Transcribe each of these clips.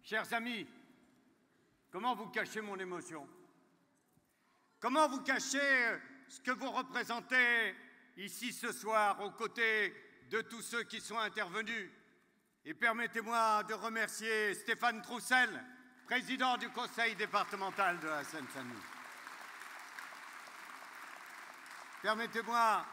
Chers amis, comment vous cachez mon émotion? Comment vous cachez ce que vous représentez ici ce soir aux côtés de tous ceux qui sont intervenus? Et permettez-moi de remercier Stéphane Troussel, président du conseil départemental de la Seine-Saint-Denis. Permettez-moi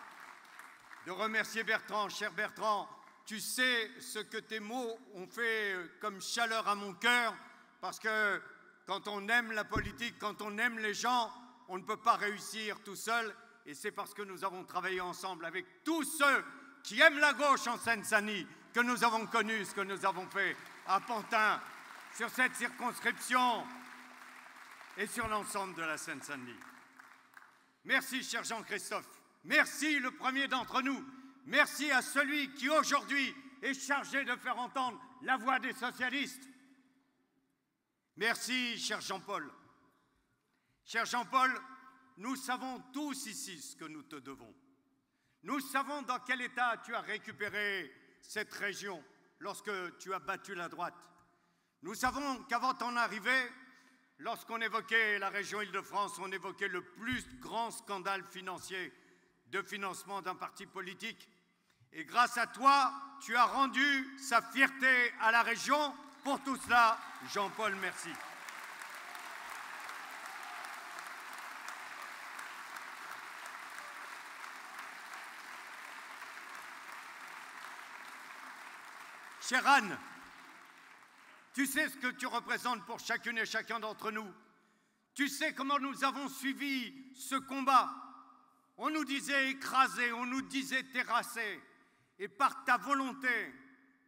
de remercier Bertrand. Cher Bertrand, tu sais ce que tes mots ont fait comme chaleur à mon cœur, parce que quand on aime la politique, quand on aime les gens, on ne peut pas réussir tout seul, et c'est parce que nous avons travaillé ensemble avec tous ceux qui aiment la gauche en Seine-Saint-Denis que nous avons connu ce que nous avons fait à Pantin, sur cette circonscription et sur l'ensemble de la Seine-Saint-Denis. Merci, cher Jean-Christophe. Merci, le premier d'entre nous. Merci à celui qui, aujourd'hui, est chargé de faire entendre la voix des socialistes. Merci, cher Jean-Paul. Cher Jean-Paul, nous savons tous ici ce que nous te devons. Nous savons dans quel état tu as récupéré cette région lorsque tu as battu la droite. Nous savons qu'avant ton arrivée, lorsqu'on évoquait la région Île-de-France, on évoquait le plus grand scandale financier de financement d'un parti politique. Et grâce à toi, tu as rendu sa fierté à la région. Pour tout cela, Jean-Paul, merci. Chère Anne, tu sais ce que tu représentes pour chacune et chacun d'entre nous. Tu sais comment nous avons suivi ce combat. On nous disait écrasés, on nous disait terrassés. Et par ta volonté,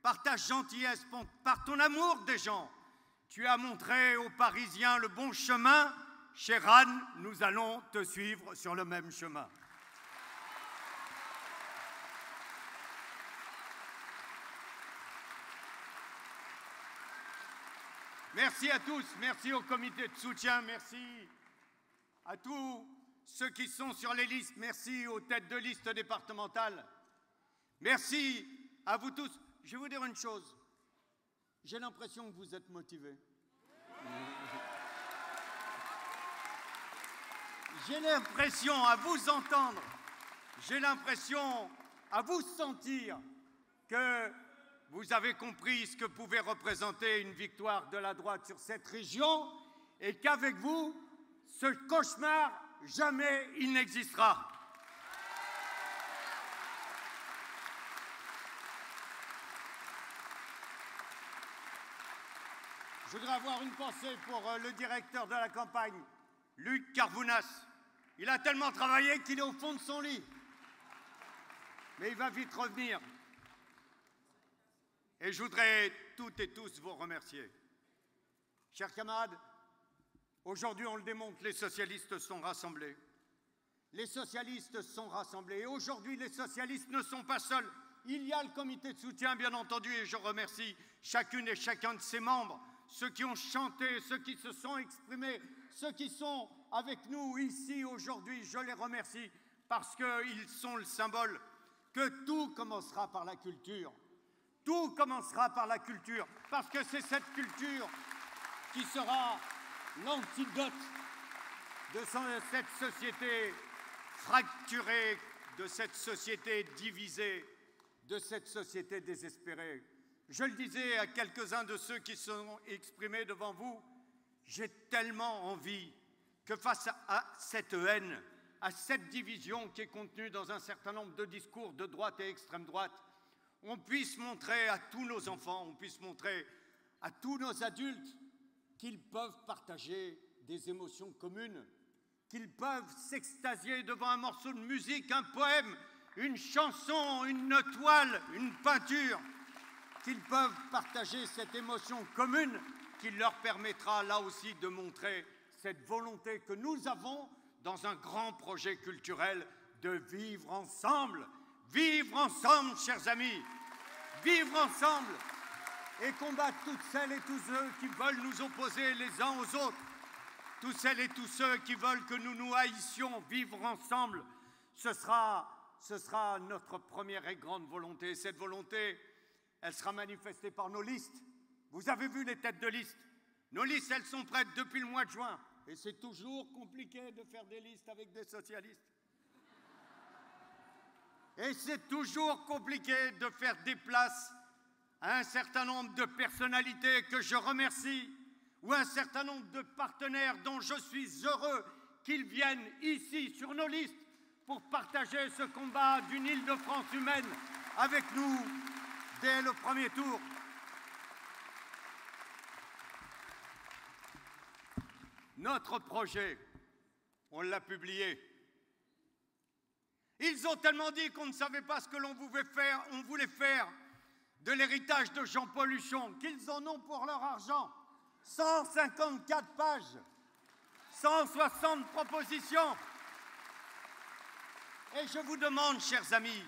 par ta gentillesse, par ton amour des gens, tu as montré aux Parisiens le bon chemin. Chère Anne, nous allons te suivre sur le même chemin. Merci à tous, merci au comité de soutien, merci à tous ceux qui sont sur les listes, merci aux têtes de liste départementales, merci à vous tous. Je vais vous dire une chose, j'ai l'impression que vous êtes motivés. J'ai l'impression à vous entendre, j'ai l'impression à vous sentir que vous avez compris ce que pouvait représenter une victoire de la droite sur cette région et qu'avec vous, ce cauchemar, jamais il n'existera. Je voudrais avoir une pensée pour le directeur de la campagne, Luc Carvounas. Il a tellement travaillé qu'il est au fond de son lit. Mais il va vite revenir. Et je voudrais toutes et tous vous remercier. Chers camarades, aujourd'hui on le démontre, les socialistes sont rassemblés. Les socialistes sont rassemblés. Et aujourd'hui les socialistes ne sont pas seuls. Il y a le comité de soutien, bien entendu, et je remercie chacune et chacun de ses membres, ceux qui ont chanté, ceux qui se sont exprimés, ceux qui sont avec nous ici aujourd'hui. Je les remercie parce qu'ils sont le symbole que tout commencera par la culture. Tout commencera par la culture, parce que c'est cette culture qui sera l'antidote de cette société fracturée, de cette société divisée, de cette société désespérée. Je le disais à quelques-uns de ceux qui se sont exprimés devant vous, j'ai tellement envie que face à cette haine, à cette division qui est contenue dans un certain nombre de discours de droite et extrême droite, on puisse montrer à tous nos enfants, on puisse montrer à tous nos adultes qu'ils peuvent partager des émotions communes, qu'ils peuvent s'extasier devant un morceau de musique, un poème, une chanson, une toile, une peinture, qu'ils peuvent partager cette émotion commune qui leur permettra là aussi de montrer cette volonté que nous avons dans un grand projet culturel de vivre ensemble. Vivre ensemble, chers amis, vivre ensemble et combattre toutes celles et tous ceux qui veulent nous opposer les uns aux autres, toutes celles et tous ceux qui veulent que nous nous haïssions. Vivre ensemble, ce sera notre première et grande volonté. Cette volonté, elle sera manifestée par nos listes. Vous avez vu les têtes de liste. Nos listes, elles sont prêtes depuis le mois de juin. Et c'est toujours compliqué de faire des listes avec des socialistes. Et c'est toujours compliqué de faire des places à un certain nombre de personnalités que je remercie, ou un certain nombre de partenaires dont je suis heureux qu'ils viennent ici sur nos listes pour partager ce combat d'une Île-de-France humaine avec nous dès le premier tour. Notre projet, on l'a publié. Ils ont tellement dit qu'on ne savait pas ce que l'on voulait faire de l'héritage de Jean-Paul Huchon, qu'ils en ont pour leur argent. 154 pages, 160 propositions. Et je vous demande, chers amis,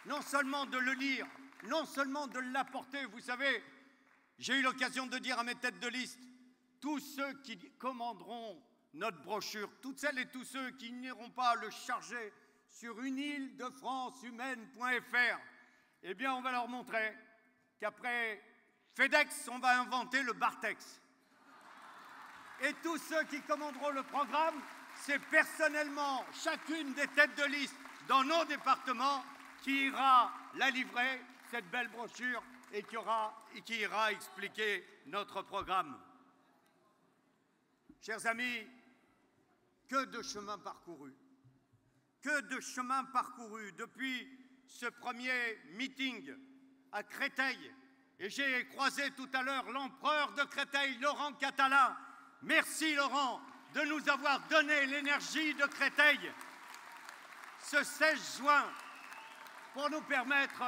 non seulement de le lire, non seulement de l'apporter. Vous savez, j'ai eu l'occasion de dire à mes têtes de liste, tous ceux qui commanderont notre brochure, toutes celles et tous ceux qui n'iront pas le charger sur uneîle-de-France-humaine.fr, eh bien, on va leur montrer qu'après FedEx, on va inventer le Bartex. Et tous ceux qui commanderont le programme, c'est personnellement chacune des têtes de liste dans nos départements qui ira la livrer, cette belle brochure, et qui ira expliquer notre programme. Chers amis, que de chemin parcouru. Que de chemin parcouru depuis ce premier meeting à Créteil. Et j'ai croisé tout à l'heure l'empereur de Créteil, Laurent Catala. Merci Laurent de nous avoir donné l'énergie de Créteil ce 16 juin pour nous permettre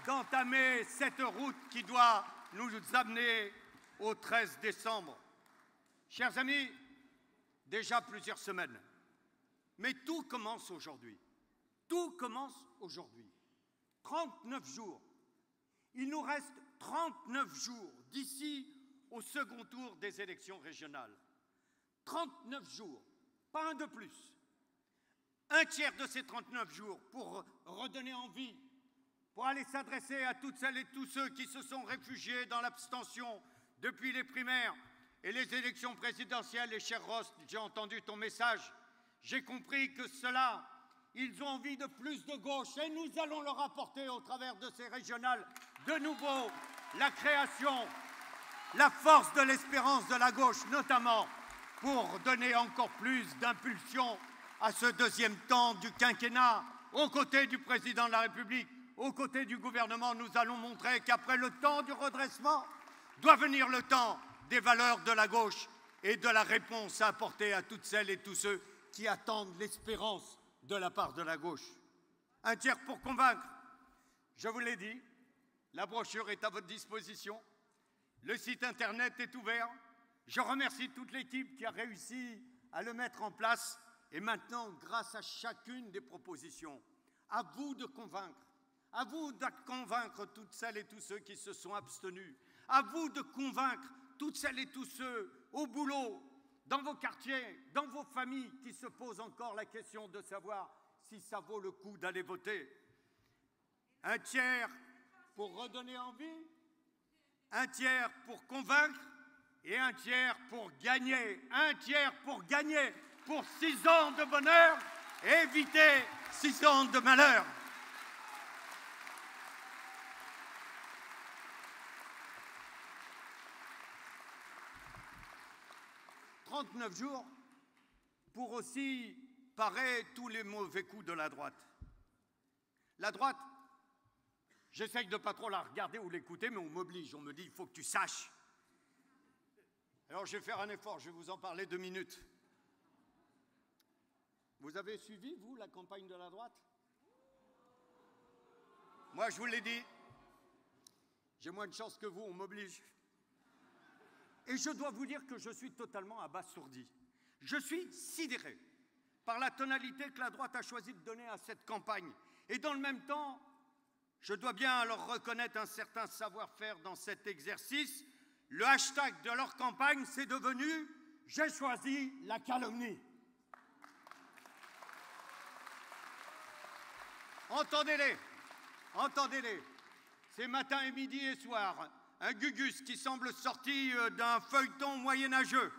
d'entamer cette route qui doit nous amener au 13 décembre. Chers amis, déjà plusieurs semaines, mais tout commence aujourd'hui. Tout commence aujourd'hui. 39 jours. Il nous reste 39 jours d'ici au second tour des élections régionales. 39 jours, pas un de plus. Un tiers de ces 39 jours pour redonner envie, pour aller s'adresser à toutes celles et tous ceux qui se sont réfugiés dans l'abstention depuis les primaires et les élections présidentielles. Et cher Rost, j'ai entendu ton message. J'ai compris que ceux-là, ils ont envie de plus de gauche et nous allons leur apporter au travers de ces régionales de nouveau la création, la force de l'espérance de la gauche, notamment pour donner encore plus d'impulsion à ce deuxième temps du quinquennat. Aux côtés du président de la République, aux côtés du gouvernement, nous allons montrer qu'après le temps du redressement, doit venir le temps des valeurs de la gauche et de la réponse à apporter à toutes celles et tous ceux qui attendent l'espérance de la part de la gauche. Un tiers pour convaincre. Je vous l'ai dit, la brochure est à votre disposition. Le site internet est ouvert. Je remercie toute l'équipe qui a réussi à le mettre en place. Et maintenant, grâce à chacune des propositions, à vous de convaincre. À vous de convaincre toutes celles et tous ceux qui se sont abstenus. À vous de convaincre toutes celles et tous ceux au boulot, dans vos quartiers, dans vos familles, qui se posent encore la question de savoir si ça vaut le coup d'aller voter. Un tiers pour redonner envie, un tiers pour convaincre et un tiers pour gagner. Un tiers pour gagner, pour 6 ans de bonheur et éviter 6 ans de malheur. « 39 jours pour aussi parer tous les mauvais coups de la droite. La droite, j'essaye de ne pas trop la regarder ou l'écouter, mais on m'oblige, on me dit, il faut que tu saches. Alors je vais faire un effort, je vais vous en parler 2 minutes. Vous avez suivi, vous, la campagne de la droite? Moi, je vous l'ai dit, j'ai moins de chance que vous, on m'oblige. Et je dois vous dire que je suis totalement abasourdi. Je suis sidéré par la tonalité que la droite a choisi de donner à cette campagne. Et dans le même temps, je dois bien leur reconnaître un certain savoir-faire dans cet exercice. Le hashtag de leur campagne, c'est devenu « J'ai choisi la calomnie ». Entendez-les, entendez-les. C'est matin et midi et soir. un gugus qui semble sorti d'un feuilleton moyenâgeux,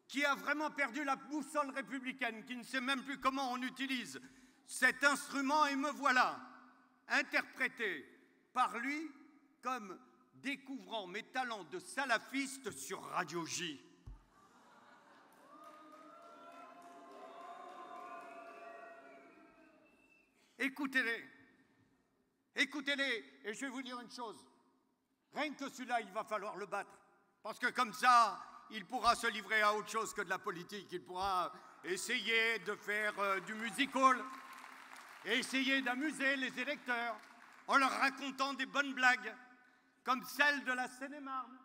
qui a vraiment perdu la boussole républicaine, qui ne sait même plus comment on utilise cet instrument, et me voilà, interprété par lui comme découvrant mes talents de salafiste sur Radio J. Écoutez-les, écoutez-les, et je vais vous dire une chose, rien que celui-là, il va falloir le battre, parce que comme ça, il pourra se livrer à autre chose que de la politique, il pourra essayer de faire du music-hall, et essayer d'amuser les électeurs en leur racontant des bonnes blagues, comme celle de la Seine-et-Marne,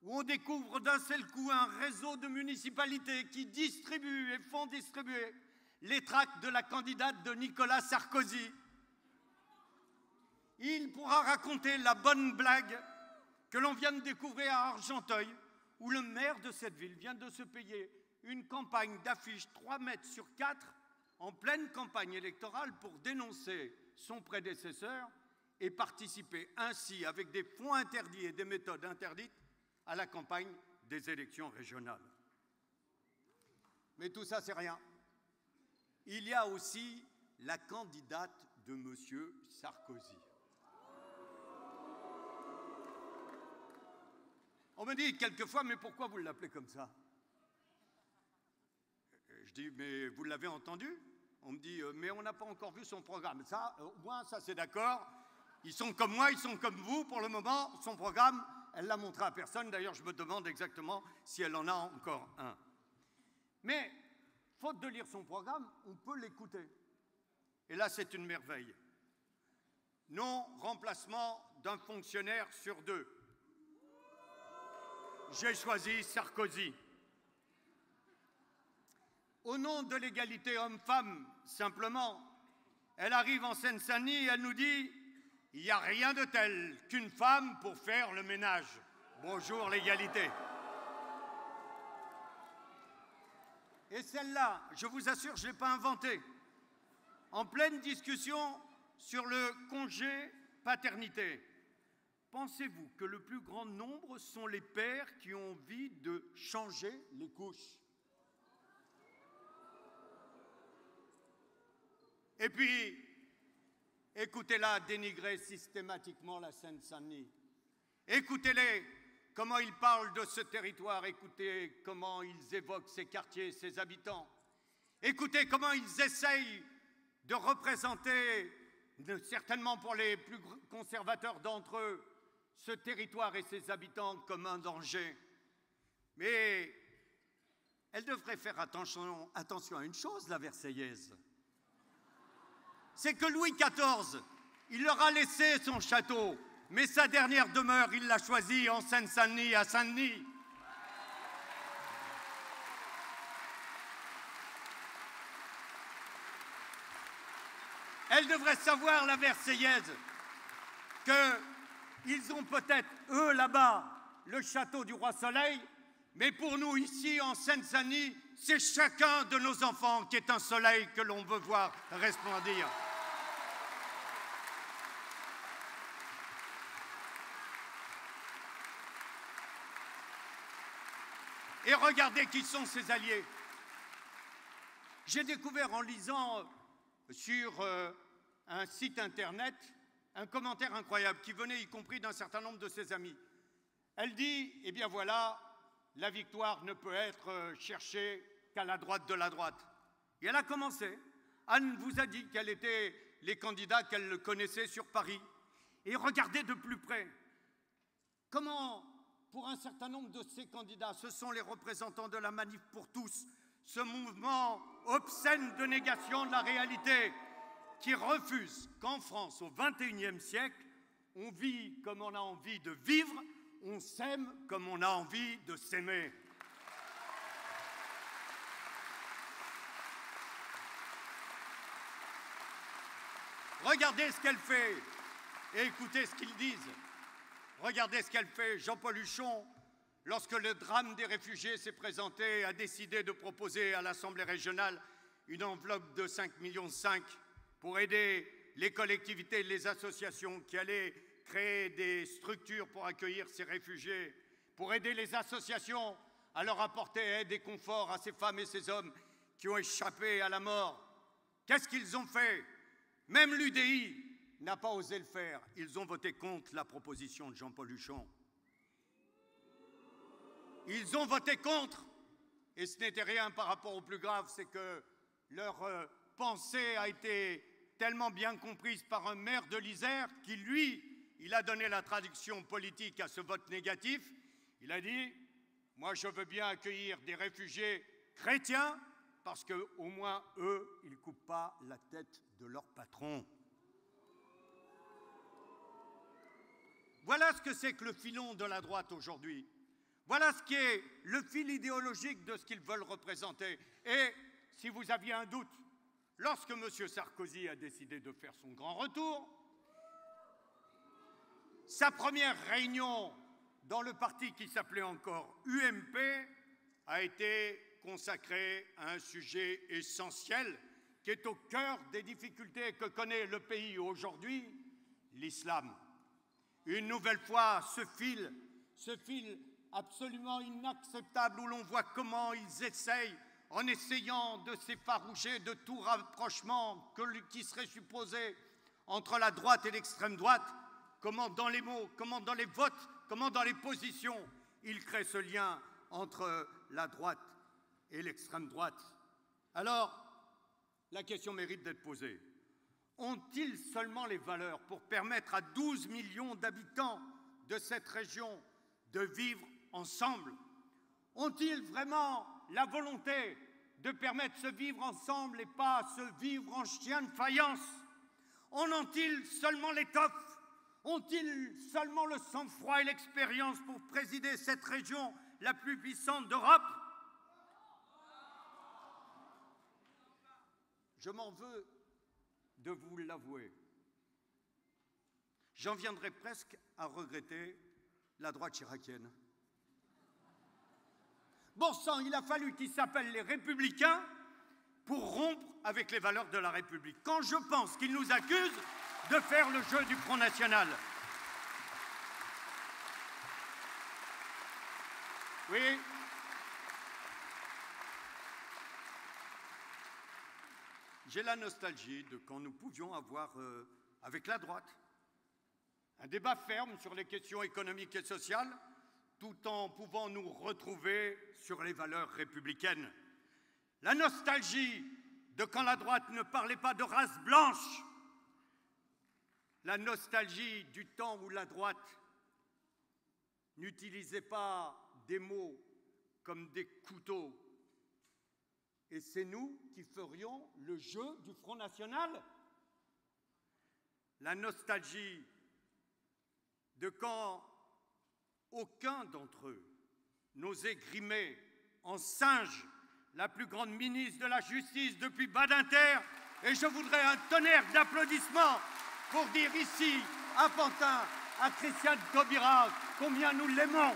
où on découvre d'un seul coup un réseau de municipalités qui distribuent et font distribuer les tracts de la candidate de Nicolas Sarkozy. Il pourra raconter la bonne blague que l'on vient de découvrir à Argenteuil, où le maire de cette ville vient de se payer une campagne d'affiches 3 mètres sur 4 en pleine campagne électorale pour dénoncer son prédécesseur et participer ainsi, avec des fonds interdits et des méthodes interdites, à la campagne des élections régionales. Mais tout ça, c'est rien. Il y a aussi la candidate de M. Sarkozy. On me dit quelquefois, mais pourquoi vous l'appelez comme ça? Je dis, mais vous l'avez entendu? On me dit, mais on n'a pas encore vu son programme. Ça, au moins, ça c'est d'accord. Ils sont comme moi, ils sont comme vous. Pour le moment, son programme, elle l'a montré à personne. D'ailleurs, je me demande exactement si elle en a encore un. Mais, faute de lire son programme, on peut l'écouter. Et là, c'est une merveille. Non-remplacement d'un fonctionnaire sur 2. J'ai choisi Sarkozy. Au nom de l'égalité homme-femme, simplement, elle arrive en Seine-Saint-Denis et elle nous dit « Il n'y a rien de tel qu'une femme pour faire le ménage. Bonjour l'égalité ». Et celle-là, je vous assure, je ne l'ai pas inventée. En pleine discussion sur le congé paternité, pensez-vous que le plus grand nombre sont les pères qui ont envie de changer les couches? Et puis, écoutez-la dénigrer systématiquement la Seine-Saint-Denis. Écoutez-les, comment ils parlent de ce territoire. Écoutez comment ils évoquent ces quartiers, ces habitants. Écoutez comment ils essayent de représenter, certainement pour les plus conservateurs d'entre eux, ce territoire et ses habitants comme un danger. Mais elle devrait faire attention à une chose, la Versaillaise. C'est que Louis XIV, il leur a laissé son château, mais sa dernière demeure, il l'a choisie en Seine-Saint-Denis, à Saint-Denis. Elle devrait savoir, la Versaillaise, qu'ils ont peut-être, eux, là-bas, le château du Roi Soleil, mais pour nous, ici, en Seine-Saint-Denis, c'est chacun de nos enfants qui est un soleil que l'on veut voir resplendir. Et regardez qui sont ses alliés. J'ai découvert en lisant sur un site internet un commentaire incroyable qui venait y compris d'un certain nombre de ses amis. Elle dit, eh bien voilà, la victoire ne peut être cherchée qu'à la droite de la droite. Et elle a commencé. Anne vous a dit quels étaient les candidats qu'elle connaissait sur Paris. Et regardez de plus près comment, pour un certain nombre de ces candidats, ce sont les représentants de la Manif pour tous, ce mouvement obscène de négation de la réalité qui refuse qu'en France, au XXIe siècle, on vit comme on a envie de vivre, on s'aime comme on a envie de s'aimer. Regardez ce qu'elle fait et écoutez ce qu'ils disent. Regardez ce qu'elle fait. Jean-Paul Huchon, lorsque le drame des réfugiés s'est présenté, a décidé de proposer à l'Assemblée régionale une enveloppe de 5,5 millions pour aider les collectivités et les associations qui allaient créer des structures pour accueillir ces réfugiés, pour aider les associations à leur apporter aide et confort à ces femmes et ces hommes qui ont échappé à la mort. Qu'est-ce qu'ils ont fait? Même l'UDI n'a pas osé le faire. Ils ont voté contre la proposition de Jean-Paul Huchon. Ils ont voté contre. Et ce n'était rien par rapport au plus grave, c'est que leur pensée a été tellement bien comprise par un maire de l'Isère qui, lui, il a donné la traduction politique à ce vote négatif. Il a dit « Moi, je veux bien accueillir des réfugiés chrétiens parce qu'au moins, eux, ils ne coupent pas la tête de leur patron. » Voilà ce que c'est que le filon de la droite aujourd'hui. Voilà ce qui est le fil idéologique de ce qu'ils veulent représenter. Et si vous aviez un doute, lorsque M. Sarkozy a décidé de faire son grand retour, sa première réunion dans le parti qui s'appelait encore UMP a été consacrée à un sujet essentiel qui est au cœur des difficultés que connaît le pays aujourd'hui, l'islam. Une nouvelle fois, ce fil absolument inacceptable où l'on voit comment ils essayent, en essayant de s'effaroucher de tout rapprochement qui serait supposé entre la droite et l'extrême droite, comment dans les mots, comment dans les votes, comment dans les positions, ils créent ce lien entre la droite et l'extrême droite. Alors, la question mérite d'être posée. Ont-ils seulement les valeurs pour permettre à 12 millions d'habitants de cette région de vivre ensemble? Ont-ils vraiment la volonté de permettre ce vivre ensemble et pas ce vivre en chien de faïence? En ont-ils seulement l'étoffe? Ont-ils seulement le sang-froid et l'expérience pour présider cette région la plus puissante d'Europe? Je m'en veux de vous l'avouer. J'en viendrai presque à regretter la droite chiracienne. Bon sang, il a fallu qu'ils s'appellent les Républicains pour rompre avec les valeurs de la République. Quand je pense qu'ils nous accusent de faire le jeu du Front National. Oui. J'ai la nostalgie de quand nous pouvions avoir, avec la droite, un débat ferme sur les questions économiques et sociales, tout en pouvant nous retrouver sur les valeurs républicaines. La nostalgie de quand la droite ne parlait pas de race blanche. La nostalgie du temps où la droite n'utilisait pas des mots comme des couteaux. Et c'est nous qui ferions le jeu du Front National. La nostalgie de quand aucun d'entre eux n'osait grimer en singe la plus grande ministre de la Justice depuis Badinter. Et je voudrais un tonnerre d'applaudissements pour dire ici, à Pantin, à Christiane Taubira, combien nous l'aimons.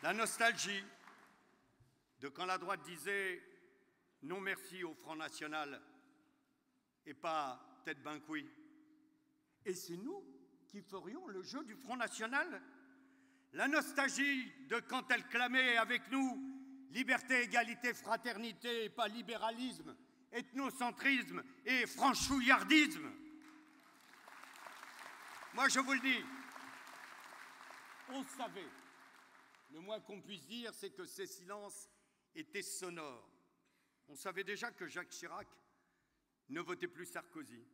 La nostalgie de quand la droite disait non merci au Front National et pas tête ben couille. Et c'est nous qui ferions le jeu du Front National. La nostalgie de quand elle clamait avec nous liberté, égalité, fraternité et pas libéralisme, ethnocentrisme et franchouillardisme. Moi, je vous le dis, on savait. Le moins qu'on puisse dire, c'est que ces silences étaient sonores. On savait déjà que Jacques Chirac ne votait plus Sarkozy.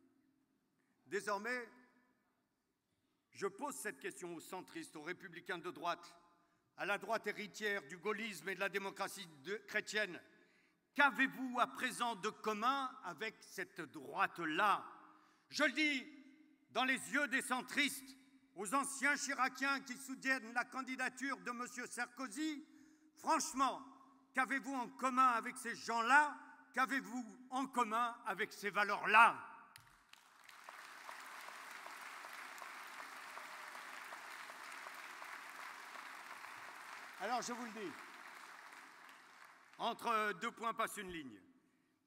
Désormais, je pose cette question aux centristes, aux républicains de droite, à la droite héritière du gaullisme et de la démocratie chrétienne. Qu'avez-vous à présent de commun avec cette droite-là? Je le dis dans les yeux des centristes, aux anciens chiraciens qui soutiennent la candidature de M. Sarkozy, franchement, qu'avez-vous en commun avec ces gens-là? Qu'avez-vous en commun avec ces valeurs-là? Alors je vous le dis, entre deux points passe une ligne.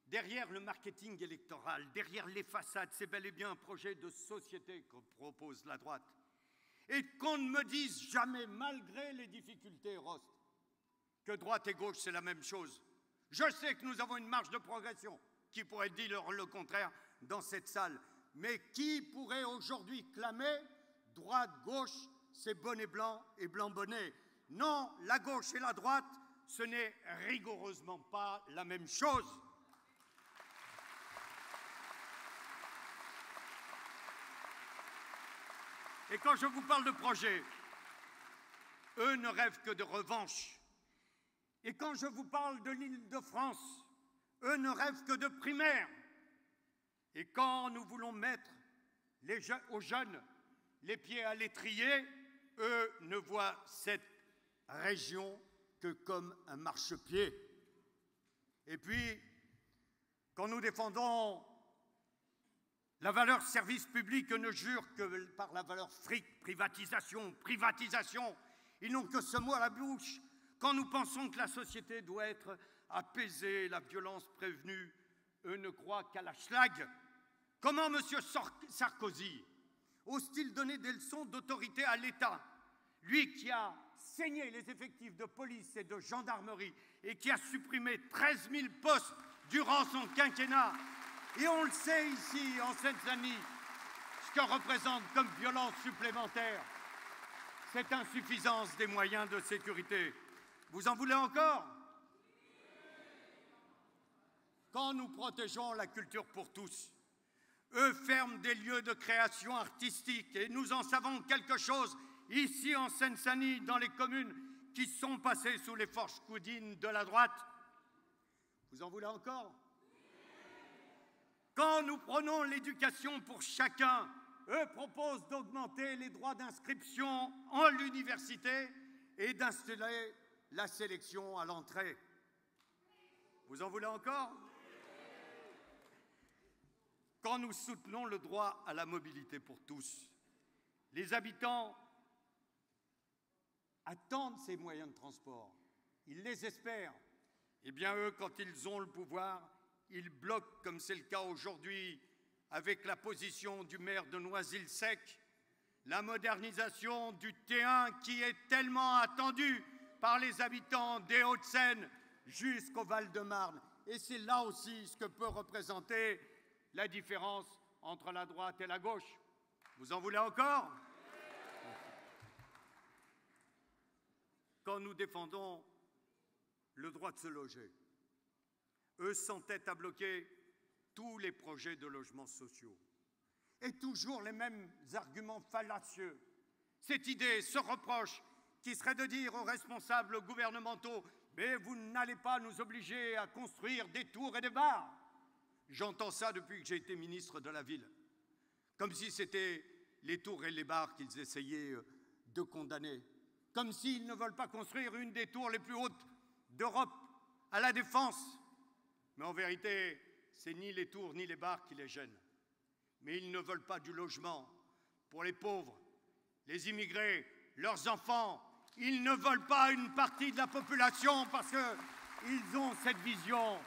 Derrière le marketing électoral, derrière les façades, c'est bel et bien un projet de société que propose la droite. Et qu'on ne me dise jamais, malgré les difficultés, Rost, que droite et gauche, c'est la même chose. Je sais que nous avons une marge de progression. Qui pourrait dire le contraire dans cette salle? Mais qui pourrait aujourd'hui clamer droite-gauche, c'est bonnet blanc et blanc bonnet? Non, la gauche et la droite, ce n'est rigoureusement pas la même chose. Et quand je vous parle de projet, eux ne rêvent que de revanche. Et quand je vous parle de l'Île-de-France, eux ne rêvent que de primaires. Et quand nous voulons mettre aux jeunes les pieds à l'étrier, eux ne voient cette région que comme un marchepied. Et puis, quand nous défendons la valeur service public, ne jure que par la valeur fric, privatisation, privatisation. Ils n'ont que ce mot à la bouche. Quand nous pensons que la société doit être apaisée, la violence prévenue, eux ne croient qu'à la schlag. Comment M. Sarkozy ose-t-il donner des leçons d'autorité à l'État, lui qui a saigné les effectifs de police et de gendarmerie et qui a supprimé 13 000 postes durant son quinquennat? Et on le sait ici, en Seine-Saint-Denis, ce que représente comme violence supplémentaire cette insuffisance des moyens de sécurité. Vous en voulez encore? Quand nous protégeons la culture pour tous, eux ferment des lieux de création artistique et nous en savons quelque chose ici en Seine-Saint-Denis, dans les communes qui sont passées sous les forces coudines de la droite. Vous en voulez encore? Quand nous prenons l'éducation pour chacun, eux proposent d'augmenter les droits d'inscription en l'université et d'installer la sélection à l'entrée. Vous en voulez encore? Quand nous soutenons le droit à la mobilité pour tous, les habitants attendent ces moyens de transport. Ils les espèrent. Eh bien, eux, quand ils ont le pouvoir, ils bloquent, comme c'est le cas aujourd'hui avec la position du maire de Noisy-le-Sec, la modernisation du T1 qui est tellement attendue par les habitants des Hauts-de-Seine jusqu'au Val-de-Marne. Et c'est là aussi ce que peut représenter la différence entre la droite et la gauche. Vous en voulez encore? Quand nous défendons le droit de se loger, eux s'entêtent à bloquer tous les projets de logements sociaux. Et toujours les mêmes arguments fallacieux. Cette idée, ce reproche qui serait de dire aux responsables gouvernementaux « mais vous n'allez pas nous obliger à construire des tours et des bars ». J'entends ça depuis que j'ai été ministre de la Ville. Comme si c'était les tours et les bars qu'ils essayaient de condamner. Comme s'ils ne veulent pas construire une des tours les plus hautes d'Europe à la Défense. Mais en vérité, c'est ni les tours ni les bars qui les gênent. Mais ils ne veulent pas du logement pour les pauvres, les immigrés, leurs enfants. Ils ne veulent pas une partie de la population parce qu'ils ont cette vision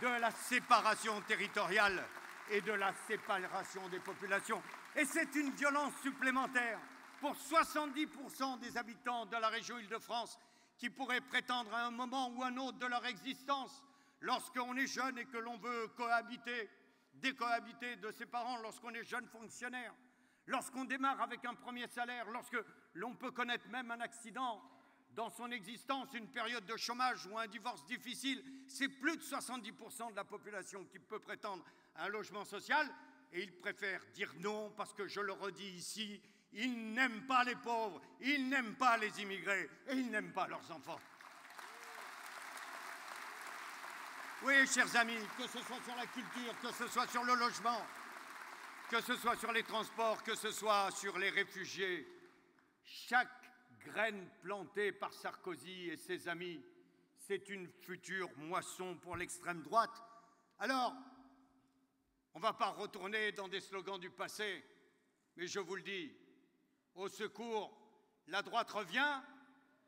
de la séparation territoriale et de la séparation des populations. Et c'est une violence supplémentaire pour 70% des habitants de la région Île-de-France qui pourraient prétendre à un moment ou un autre de leur existence, lorsqu'on est jeune et que l'on veut cohabiter, décohabiter de ses parents, lorsqu'on est jeune fonctionnaire, lorsqu'on démarre avec un premier salaire, lorsque l'on peut connaître même un accident dans son existence, une période de chômage ou un divorce difficile, c'est plus de 70% de la population qui peut prétendre à un logement social et ils préfèrent dire non parce que, je le redis ici, ils n'aiment pas les pauvres, ils n'aiment pas les immigrés et ils n'aiment pas leurs enfants. Oui, chers amis, que ce soit sur la culture, que ce soit sur le logement, que ce soit sur les transports, que ce soit sur les réfugiés, chaque graine plantée par Sarkozy et ses amis, c'est une future moisson pour l'extrême droite. Alors, on ne va pas retourner dans des slogans du passé, mais je vous le dis, au secours, la droite revient,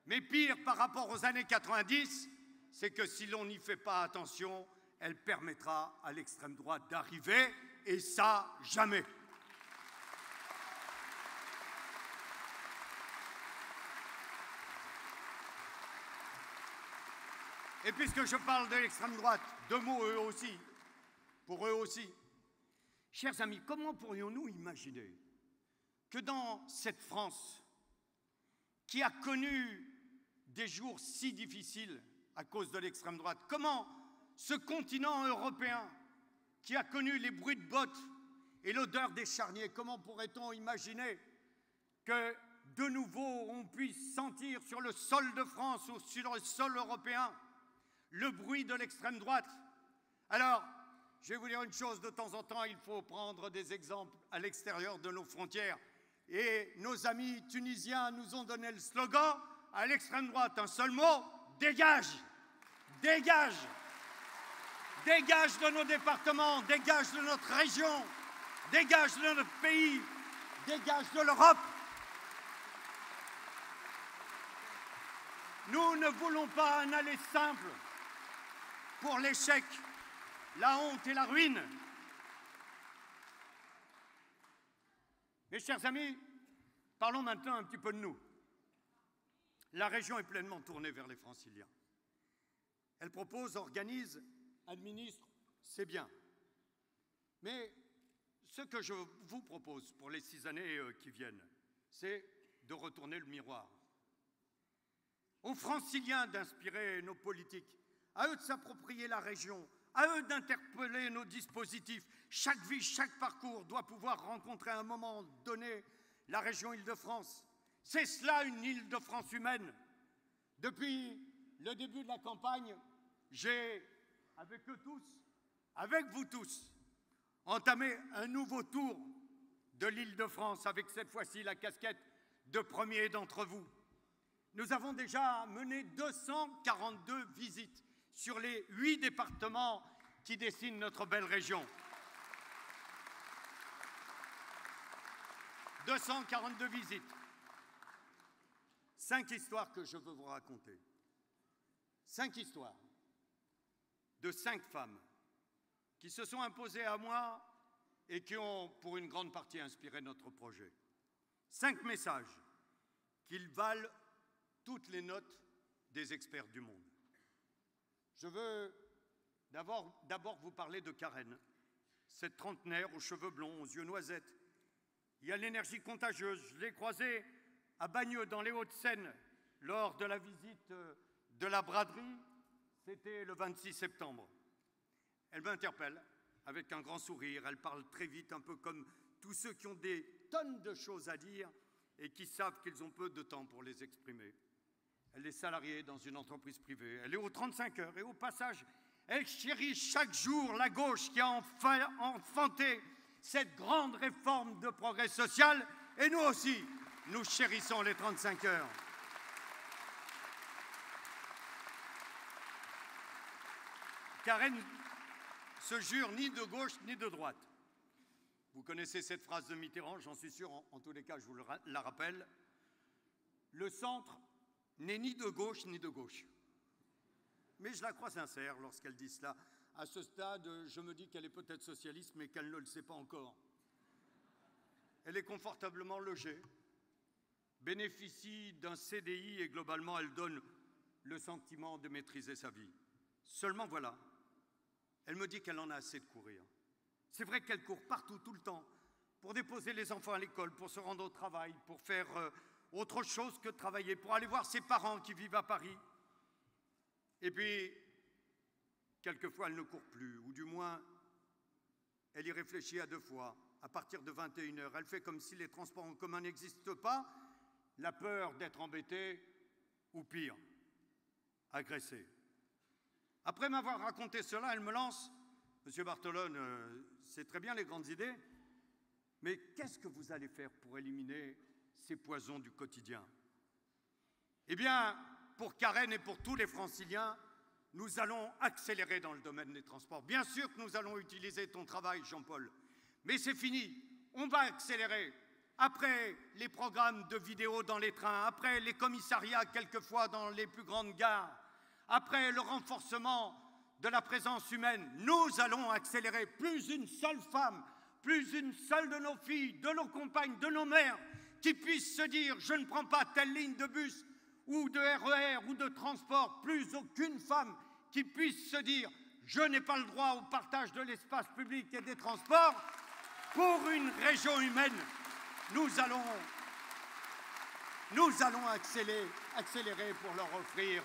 Mais pire par rapport aux années 90, c'est que si l'on n'y fait pas attention, elle permettra à l'extrême droite d'arriver, et ça, jamais. Et puisque je parle de l'extrême droite, deux mots eux aussi, pour eux aussi. Chers amis, comment pourrions-nous imaginer que dans cette France, qui a connu des jours si difficiles à cause de l'extrême droite, comment ce continent européen, qui a connu les bruits de bottes et l'odeur des charniers, comment pourrait-on imaginer que de nouveau on puisse sentir sur le sol de France ou sur le sol européen le bruit de l'extrême droite? Alors, je vais vous dire une chose, de temps en temps, il faut prendre des exemples à l'extérieur de nos frontières. Et nos amis tunisiens nous ont donné le slogan, à l'extrême droite, un seul mot, dégage! Dégage! Dégage de nos départements, dégage de notre région, dégage de notre pays, dégage de l'Europe. Nous ne voulons pas un aller simple pour l'échec, la honte et la ruine. Mes chers amis, parlons maintenant un petit peu de nous. La région est pleinement tournée vers les Franciliens. Elle propose, organise, administre, c'est bien. Mais ce que je vous propose pour les 6 années qui viennent, c'est de retourner le miroir. Aux Franciliens d'inspirer nos politiques, à eux de s'approprier la région, à eux d'interpeller nos dispositifs. Chaque vie, chaque parcours doit pouvoir rencontrer à un moment donné la région Île-de-France. C'est cela une Île-de-France humaine. Depuis le début de la campagne, j'ai, avec eux tous, avec vous tous, entamé un nouveau tour de l'Île-de-France, avec cette fois-ci la casquette de premier d'entre vous. Nous avons déjà mené 242 visites sur les 8 départements qui dessinent notre belle région. 242 visites. 5 histoires que je veux vous raconter. 5 histoires de 5 femmes qui se sont imposées à moi et qui ont, pour une grande partie, inspiré notre projet. 5 messages qu'ils valent toutes les notes des experts du monde. Je veux d'abord vous parler de Karen, cette trentenaire aux cheveux blonds, aux yeux noisettes. Il y a l'énergie contagieuse. Je l'ai croisée à Bagneux, dans les Hauts-de-Seine, lors de la visite de la braderie. C'était le 26 septembre. Elle m'interpelle avec un grand sourire. Elle parle très vite, un peu comme tous ceux qui ont des tonnes de choses à dire et qui savent qu'ils ont peu de temps pour les exprimer. Elle est salariée dans une entreprise privée. Elle est aux 35 heures et au passage, elle chérit chaque jour la gauche qui a enfanté cette grande réforme de progrès social. Et nous aussi, nous chérissons les 35 heures. Karen se jure ni de gauche ni de droite. Vous connaissez cette phrase de Mitterrand, j'en suis sûr, en tous les cas, je vous la rappelle. Le centre n'est ni de gauche ni de gauche. Mais je la crois sincère lorsqu'elle dit cela. À ce stade, je me dis qu'elle est peut-être socialiste, mais qu'elle ne le sait pas encore. Elle est confortablement logée, bénéficie d'un CDI et globalement, elle donne le sentiment de maîtriser sa vie. Seulement voilà, elle me dit qu'elle en a assez de courir. C'est vrai qu'elle court partout, tout le temps, pour déposer les enfants à l'école, pour se rendre au travail, pour faire autre chose que travailler, pour aller voir ses parents qui vivent à Paris. Et puis, quelquefois, elle ne court plus, ou du moins, elle y réfléchit à 2 fois. À partir de 21h, elle fait comme si les transports en commun n'existent pas, la peur d'être embêtée, ou pire, agressée. Après m'avoir raconté cela, elle me lance « Monsieur Bartolone, c'est très bien les grandes idées, mais qu'est-ce que vous allez faire pour éliminer ces poisons du quotidien ?» Eh bien, pour Karen et pour tous les Franciliens, nous allons accélérer dans le domaine des transports. Bien sûr que nous allons utiliser ton travail, Jean-Paul, mais c'est fini, on va accélérer. après les programmes de vidéos dans les trains, après les commissariats quelquefois dans les plus grandes gares, après le renforcement de la présence humaine, nous allons accélérer. Plus une seule femme, plus une seule de nos filles, de nos compagnes, de nos mères, qui puissent se dire « je ne prends pas telle ligne de bus ou de RER ou de transport », plus aucune femme qui puisse se dire « je n'ai pas le droit au partage de l'espace public et des transports », pour une région humaine, nous allons accélérer pour leur offrir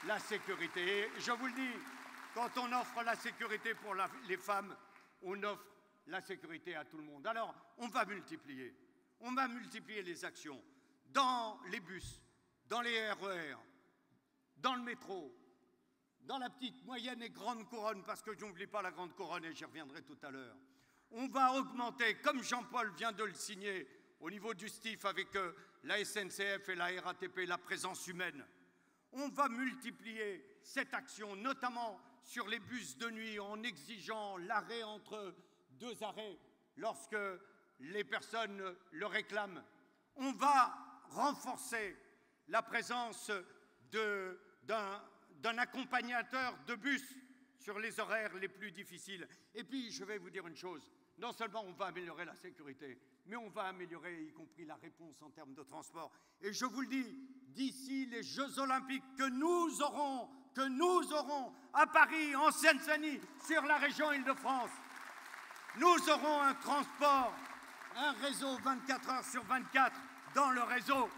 la sécurité. Et je vous le dis, quand on offre la sécurité pour les femmes, on offre la sécurité à tout le monde. Alors, on va multiplier les actions dans les bus, dans les RER, dans le métro, dans la petite, moyenne et grande couronne, parce que je n'oublie pas la grande couronne et j'y reviendrai tout à l'heure. On va augmenter, comme Jean-Paul vient de le signer, au niveau du STIF avec la SNCF et la RATP, la présence humaine. On va multiplier cette action, notamment sur les bus de nuit, en exigeant l'arrêt entre deux arrêts lorsque les personnes le réclament. On va renforcer la présence d'un accompagnateur de bus sur les horaires les plus difficiles. Et puis, je vais vous dire une chose, non seulement on va améliorer la sécurité, mais on va améliorer y compris la réponse en termes de transport. Et je vous le dis, d'ici les Jeux Olympiques que nous aurons à Paris, en Seine-Saint-Denis, sur la région Île-de-France, nous aurons un transport, un réseau 24 heures sur 24 dans le réseau.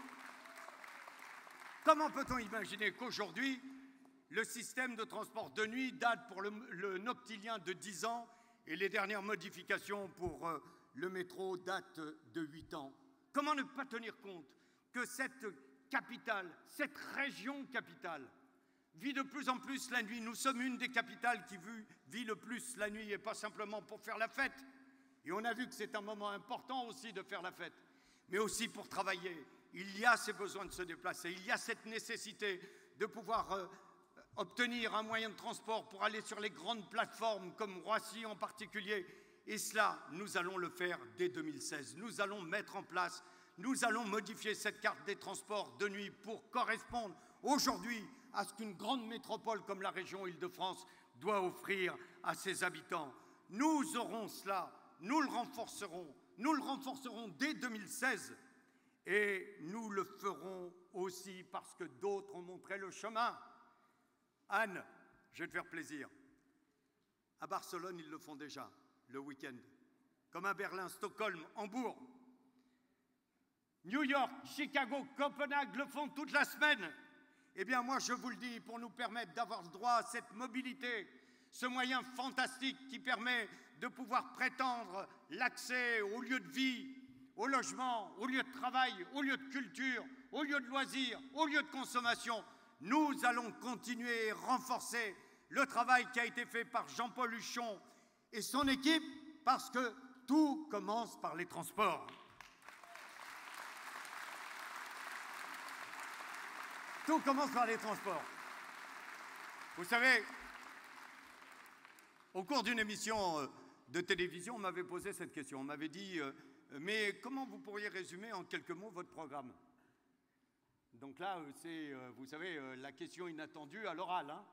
Comment peut-on imaginer qu'aujourd'hui, le système de transport de nuit date pour le noctilien de 10 ans et les dernières modifications pour le métro datent de 8 ans. Comment ne pas tenir compte que cette capitale, cette région capitale, vit de plus en plus la nuit. Nous sommes une des capitales qui vit le plus la nuit et pas simplement pour faire la fête. Et on a vu que c'est un moment important aussi de faire la fête, mais aussi pour travailler. Il y a ces besoins de se déplacer, il y a cette nécessité de pouvoir obtenir un moyen de transport pour aller sur les grandes plateformes comme Roissy en particulier. Et cela, nous allons le faire dès 2016. Nous allons mettre en place, nous allons modifier cette carte des transports de nuit pour correspondre aujourd'hui à ce qu'une grande métropole comme la région Île-de-France doit offrir à ses habitants. Nous aurons cela, nous le renforcerons dès 2016 et nous le ferons aussi parce que d'autres ont montré le chemin. Anne, je vais te faire plaisir. À Barcelone, ils le font déjà, le week-end. Comme à Berlin, Stockholm, Hambourg. New York, Chicago, Copenhague le font toute la semaine. Eh bien, moi, je vous le dis, pour nous permettre d'avoir le droit à cette mobilité, ce moyen fantastique qui permet de pouvoir prétendre l'accès aux lieux de vie, au logement, aux lieux de travail, aux lieux de culture, aux lieux de loisirs, aux lieux de consommation, nous allons continuer et renforcer le travail qui a été fait par Jean-Paul Huchon et son équipe, parce que tout commence par les transports. Tout commence par les transports. Vous savez, au cours d'une émission de télévision, on m'avait posé cette question. On m'avait dit mais comment vous pourriez résumer en quelques mots votre programme? Donc là, c'est, vous savez, la question inattendue à l'oral. Hein.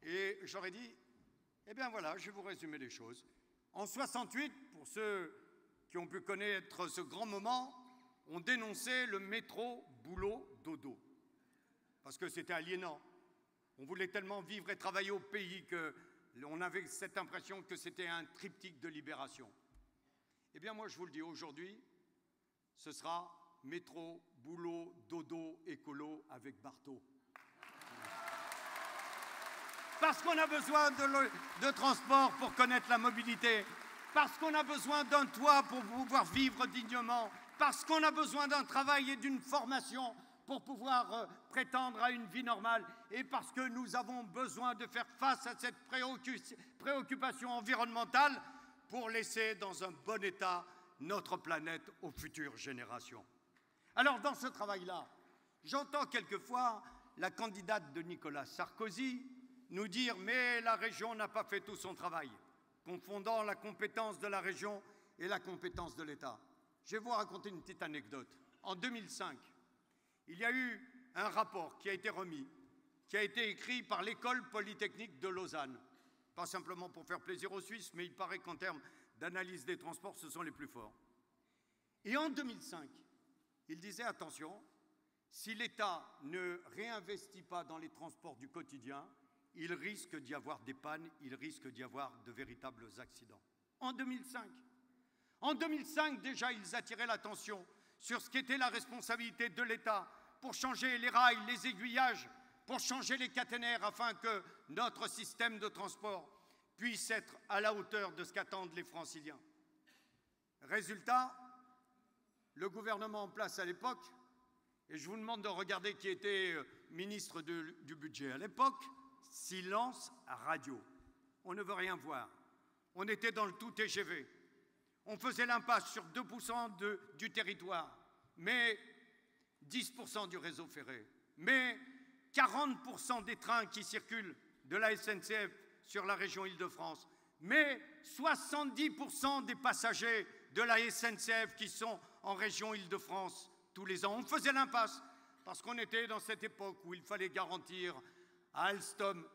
Et j'aurais dit, eh bien voilà, je vais vous résumer les choses. En 68, pour ceux qui ont pu connaître ce grand moment, on dénonçait le métro boulot-dodo. Parce que c'était aliénant. On voulait tellement vivre et travailler au pays qu'on avait cette impression que c'était un triptyque de libération. Eh bien moi, je vous le dis, aujourd'hui, ce sera métro, boulot, dodo, écolo avec Bartho. Parce qu'on a besoin de transport pour connaître la mobilité, parce qu'on a besoin d'un toit pour pouvoir vivre dignement, parce qu'on a besoin d'un travail et d'une formation pour pouvoir prétendre à une vie normale, et parce que nous avons besoin de faire face à cette préoccupation environnementale pour laisser dans un bon état notre planète aux futures générations. Alors, dans ce travail-là, j'entends quelquefois la candidate de Nicolas Sarkozy nous dire « mais la région n'a pas fait tout son travail », confondant la compétence de la région et la compétence de l'État. Je vais vous raconter une petite anecdote. En 2005, il y a eu un rapport qui a été remis, qui a été écrit par l'École polytechnique de Lausanne. Pas simplement pour faire plaisir aux Suisses, mais il paraît qu'en termes d'analyse des transports, ce sont les plus forts. Et en 2005, il disait, attention, si l'État ne réinvestit pas dans les transports du quotidien, il risque d'y avoir des pannes, il risque d'y avoir de véritables accidents. En 2005. En 2005, déjà, ils attiraient l'attention sur ce qu'était la responsabilité de l'État pour changer les rails, les aiguillages, pour changer les caténaires afin que notre système de transport puisse être à la hauteur de ce qu'attendent les Franciliens. Résultat, le gouvernement en place à l'époque, et je vous demande de regarder qui était ministre du budget à l'époque, silence radio. On ne veut rien voir. On était dans le tout TGV. On faisait l'impasse sur 2% du territoire, mais 10% du réseau ferré, mais 40% des trains qui circulent de la SNCF sur la région Île-de-France, mais 70% des passagers de la SNCF qui sont en région Île-de-France tous les ans. On faisait l'impasse parce qu'on était dans cette époque où il fallait garantir à Alstom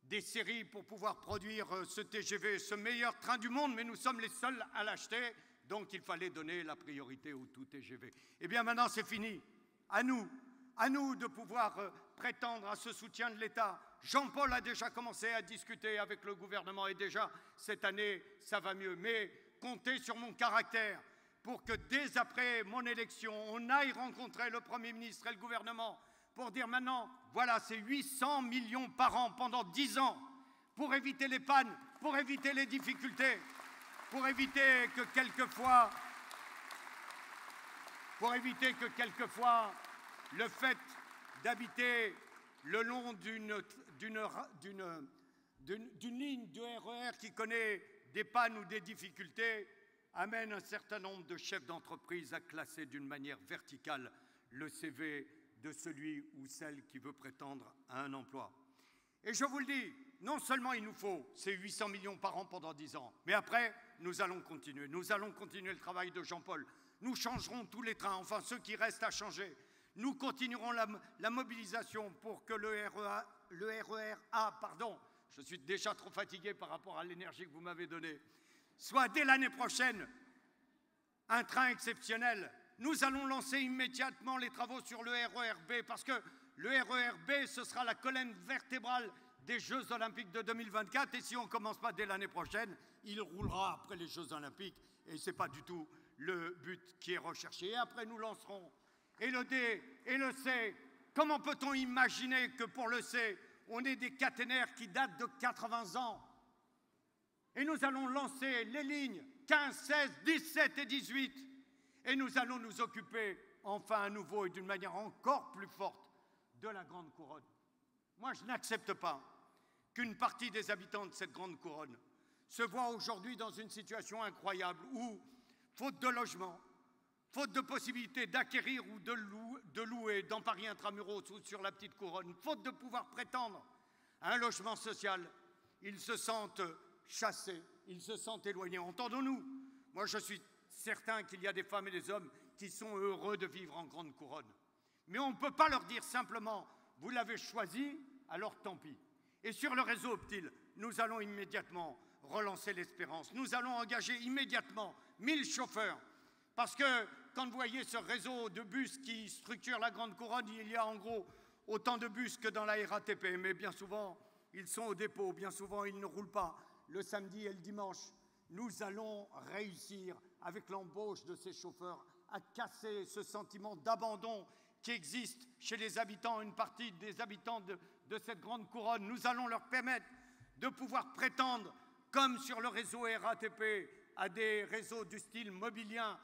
des séries pour pouvoir produire ce TGV, ce meilleur train du monde, mais nous sommes les seuls à l'acheter, donc il fallait donner la priorité au tout TGV. Eh bien maintenant c'est fini. À nous de pouvoir prétendre à ce soutien de l'État. Jean-Paul a déjà commencé à discuter avec le gouvernement et déjà cette année ça va mieux. Mais comptez sur mon caractère pour que dès après mon élection, on aille rencontrer le Premier ministre et le gouvernement pour dire maintenant, voilà, c'est 800 millions par an pendant 10 ans pour éviter les pannes, pour éviter les difficultés, pour éviter que quelquefois le fait d'habiter le long d'une ligne de RER qui connaît des pannes ou des difficultés amène un certain nombre de chefs d'entreprise à classer d'une manière verticale le CV de celui ou celle qui veut prétendre à un emploi. Et je vous le dis, non seulement il nous faut ces 800 millions par an pendant 10 ans, mais après, nous allons continuer. Nous allons continuer le travail de Jean-Paul. Nous changerons tous les trains, enfin ceux qui restent à changer. Nous continuerons la mobilisation pour que le RER A, je suis déjà trop fatigué par rapport à l'énergie que vous m'avez donnée, soit dès l'année prochaine un train exceptionnel. Nous allons lancer immédiatement les travaux sur le RER B parce que le RER B, ce sera la colonne vertébrale des Jeux Olympiques de 2024 et si on ne commence pas dès l'année prochaine, il roulera après les Jeux Olympiques et ce n'est pas du tout le but qui est recherché. Et après, nous lancerons et le D et le C. Comment peut-on imaginer que pour le C, on ait des caténaires qui datent de 80 ans? Et nous allons lancer les lignes 15, 16, 17 et 18. Et nous allons nous occuper, enfin à nouveau et d'une manière encore plus forte, de la Grande Couronne. Moi, je n'accepte pas qu'une partie des habitants de cette Grande Couronne se voient aujourd'hui dans une situation incroyable où, faute de logement, faute de possibilité d'acquérir ou de louer dans Paris intramuros ou sur la Petite Couronne, faute de pouvoir prétendre à un logement social, ils se sentent chassés, ils se sentent éloignés. Entendons-nous? Moi, je suis certain qu'il y a des femmes et des hommes qui sont heureux de vivre en Grande Couronne. Mais on ne peut pas leur dire simplement « vous l'avez choisi, alors tant pis ». Et sur le réseau Optile, nous allons immédiatement relancer l'espérance. Nous allons engager immédiatement 1000 chauffeurs. Parce que quand vous voyez ce réseau de bus qui structure la Grande Couronne, il y a en gros autant de bus que dans la RATP. Mais bien souvent, ils sont au dépôt. Bien souvent, ils ne roulent pas le samedi et le dimanche. Nous allons réussir, avec l'embauche de ces chauffeurs, à casser ce sentiment d'abandon qui existe chez les habitants, une partie des habitants de cette Grande Couronne. Nous allons leur permettre de pouvoir prétendre, comme sur le réseau RATP, à des réseaux du style mobilien,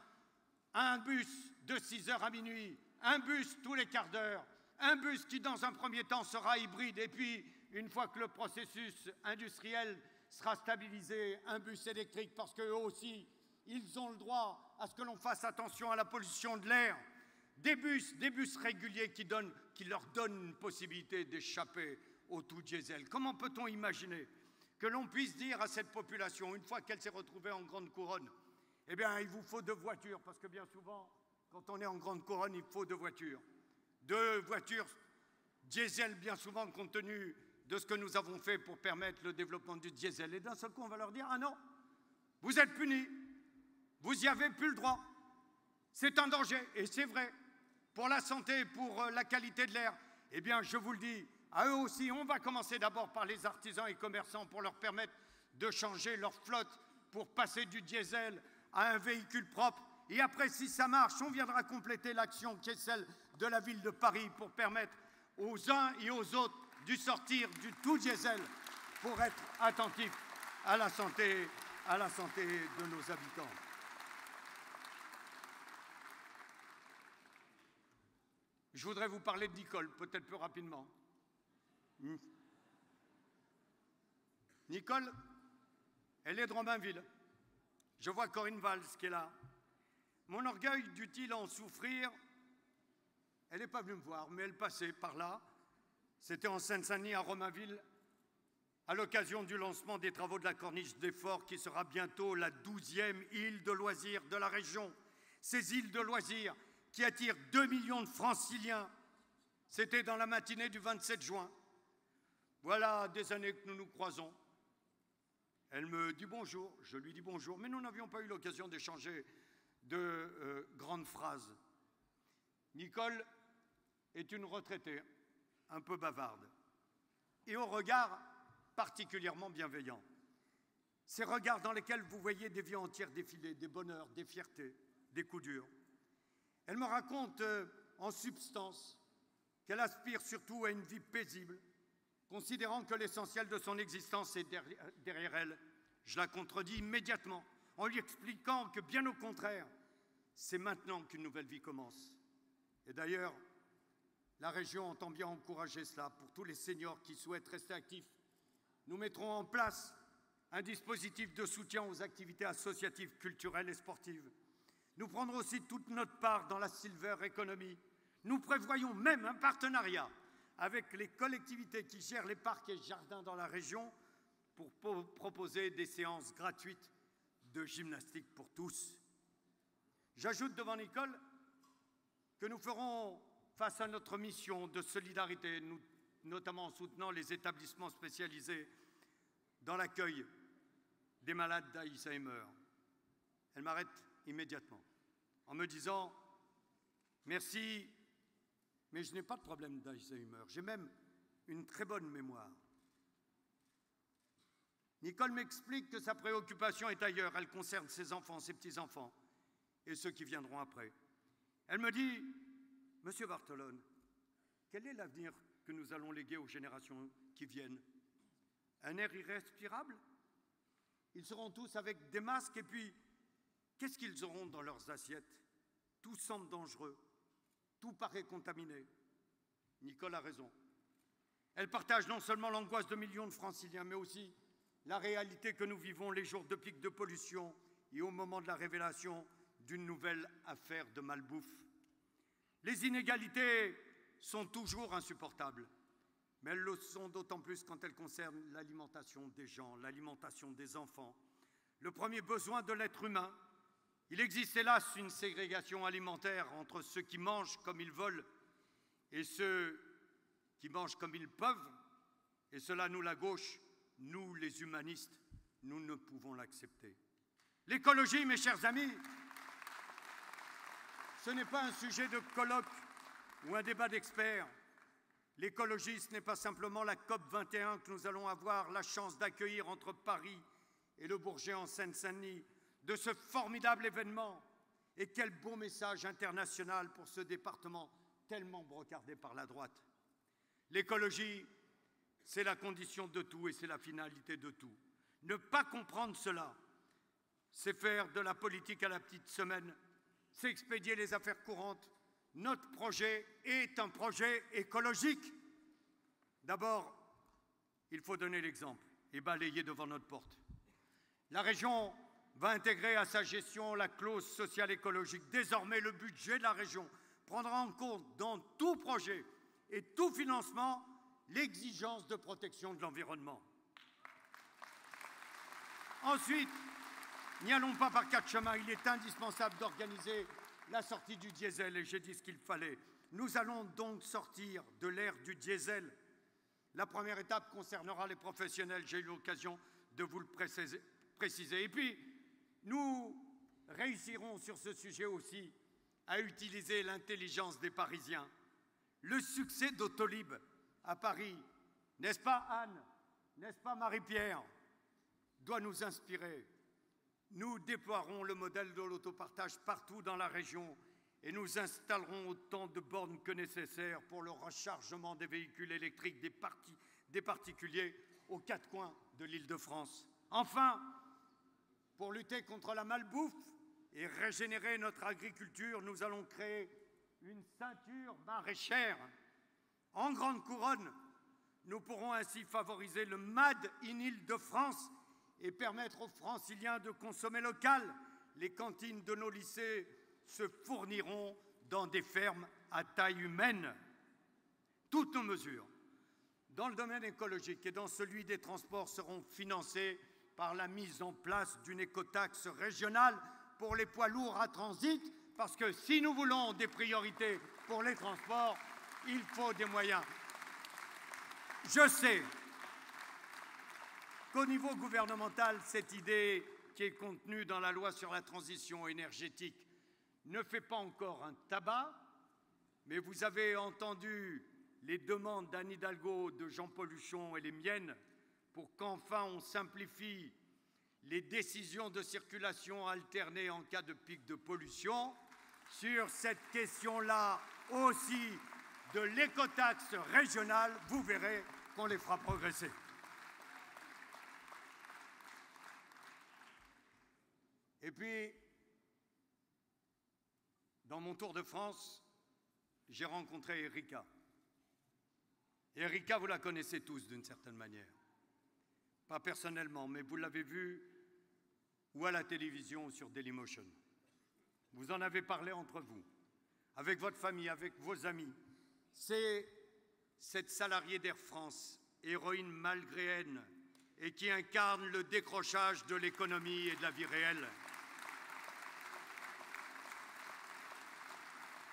un bus de 6h à minuit, un bus tous les quarts d'heure, un bus qui dans un premier temps sera hybride et puis une fois que le processus industriel sera stabilisé, un bus électrique parce qu'eux aussi, ils ont le droit à ce que l'on fasse attention à la pollution de l'air. Des bus réguliers qui leur donnent une possibilité d'échapper au tout diesel. Comment peut-on imaginer que l'on puisse dire à cette population, une fois qu'elle s'est retrouvée en Grande Couronne, Eh bien, il vous faut 2 voitures, parce que bien souvent, quand on est en grande couronne, il faut 2 voitures. 2 voitures diesel, bien souvent, compte tenu de ce que nous avons fait pour permettre le développement du diesel. Et d'un seul coup, on va leur dire, ah non, vous êtes punis, vous n'y avez plus le droit. C'est un danger, et c'est vrai, pour la santé, pour la qualité de l'air. Eh bien, je vous le dis, à eux aussi, on va commencer d'abord par les artisans et commerçants pour leur permettre de changer leur flotte pour passer du diesel à un véhicule propre. Et après, si ça marche, on viendra compléter l'action qui est celle de la ville de Paris pour permettre aux uns et aux autres de sortir du tout diesel pour être attentifs à la santé de nos habitants. Je voudrais vous parler de Nicole, peut-être plus rapidement. Nicole, elle est de Romainville. Je vois Corinne Valls qui est là. Mon orgueil dut-il en souffrir? Elle n'est pas venue me voir, mais elle passait par là. C'était en Seine-Saint-Denis, à Romainville, à l'occasion du lancement des travaux de la Corniche des Forts, qui sera bientôt la 12e île de loisirs de la région. Ces îles de loisirs qui attirent 2 millions de Franciliens. C'était dans la matinée du 27 juin. Voilà des années que nous nous croisons. Elle me dit bonjour, je lui dis bonjour, mais nous n'avions pas eu l'occasion d'échanger de grandes phrases. Nicole est une retraitée, un peu bavarde, et au regard particulièrement bienveillant. Ces regards dans lesquels vous voyez des vies entières défiler, des bonheurs, des fiertés, des coups durs. Elle me raconte en substance qu'elle aspire surtout à une vie paisible, considérant que l'essentiel de son existence est derrière elle. Je la contredis immédiatement en lui expliquant que, bien au contraire, c'est maintenant qu'une nouvelle vie commence. Et d'ailleurs, la région entend bien encourager cela pour tous les seniors qui souhaitent rester actifs. Nous mettrons en place un dispositif de soutien aux activités associatives, culturelles et sportives. Nous prendrons aussi toute notre part dans la Silver Economy. Nous prévoyons même un partenariat avec les collectivités qui gèrent les parcs et jardins dans la région pour proposer des séances gratuites de gymnastique pour tous. J'ajoute devant Nicole que nous ferons face à notre mission de solidarité, notamment en soutenant les établissements spécialisés dans l'accueil des malades d'Alzheimer. Elle m'arrête immédiatement en me disant « Merci, mais je n'ai pas de problème d'Alzheimer, j'ai même une très bonne mémoire. » Nicole m'explique que sa préoccupation est ailleurs, elle concerne ses enfants, ses petits-enfants et ceux qui viendront après. Elle me dit « Monsieur Barthelone, quel est l'avenir que nous allons léguer aux générations qui viennent? Un air irrespirable? Ils seront tous avec des masques et puis qu'est-ce qu'ils auront dans leurs assiettes? Tout semble dangereux, tout paraît contaminé. » Nicole a raison. Elle partage non seulement l'angoisse de millions de Franciliens, mais aussi la réalité que nous vivons les jours de pic de pollution et au moment de la révélation d'une nouvelle affaire de malbouffe. Les inégalités sont toujours insupportables, mais elles le sont d'autant plus quand elles concernent l'alimentation des gens, l'alimentation des enfants, le premier besoin de l'être humain. Il existe hélas une ségrégation alimentaire entre ceux qui mangent comme ils veulent et ceux qui mangent comme ils peuvent, et cela, nous, la gauche, nous, les humanistes, nous ne pouvons l'accepter. L'écologie, mes chers amis, ce n'est pas un sujet de colloque ou un débat d'experts. L'écologie, ce n'est pas simplement la COP 21 que nous allons avoir la chance d'accueillir entre Paris et le Bourget en Seine-Saint-Denis, de ce formidable événement. Et quel beau message international pour ce département tellement brocardé par la droite. L'écologie, c'est la condition de tout et c'est la finalité de tout. Ne pas comprendre cela, c'est faire de la politique à la petite semaine, c'est expédier les affaires courantes. Notre projet est un projet écologique. D'abord, il faut donner l'exemple et balayer devant notre porte. La région va intégrer à sa gestion la clause sociale écologique. Désormais, le budget de la région prendra en compte dans tout projet et tout financement l'exigence de protection de l'environnement. Ensuite, N'y allons pas par quatre chemins. Il est indispensable d'organiser la sortie du diesel et j'ai dit ce qu'il fallait. Nous allons donc sortir de l'ère du diesel. La première étape concernera les professionnels. J'ai eu l'occasion de vous le préciser. Et puis, nous réussirons sur ce sujet aussi à utiliser l'intelligence des Parisiens. Le succès d'Autolib à Paris, n'est-ce pas Anne, n'est-ce pas Marie-Pierre, doit nous inspirer. Nous déploierons le modèle de l'autopartage partout dans la région et nous installerons autant de bornes que nécessaire pour le rechargement des véhicules électriques des particuliers aux quatre coins de l'Île-de-France. Enfin, pour lutter contre la malbouffe et régénérer notre agriculture, nous allons créer une ceinture maraîchère. En grande couronne, nous pourrons ainsi favoriser le Made in Île-de-France et permettre aux Franciliens de consommer local. Les cantines de nos lycées se fourniront dans des fermes à taille humaine. Toutes nos mesures, dans le domaine écologique et dans celui des transports, seront financées par la mise en place d'une écotaxe régionale pour les poids lourds à transit, parce que si nous voulons des priorités pour les transports, il faut des moyens. Je sais qu'au niveau gouvernemental, cette idée qui est contenue dans la loi sur la transition énergétique ne fait pas encore un tabac, mais vous avez entendu les demandes d'Anne Hidalgo, de Jean-Paul Huchon et les miennes pour qu'enfin on simplifie les décisions de circulation alternée en cas de pic de pollution. Sur cette question-là aussi de l'écotaxe régionale, vous verrez qu'on les fera progresser. Et puis, dans mon tour de France, j'ai rencontré Erika. Erika, vous la connaissez tous d'une certaine manière. Pas personnellement, mais vous l'avez vue ou à la télévision ou sur Dailymotion. Vous en avez parlé entre vous, avec votre famille, avec vos amis. C'est cette salariée d'Air France, héroïne malgré elle, et qui incarne le décrochage de l'économie et de la vie réelle.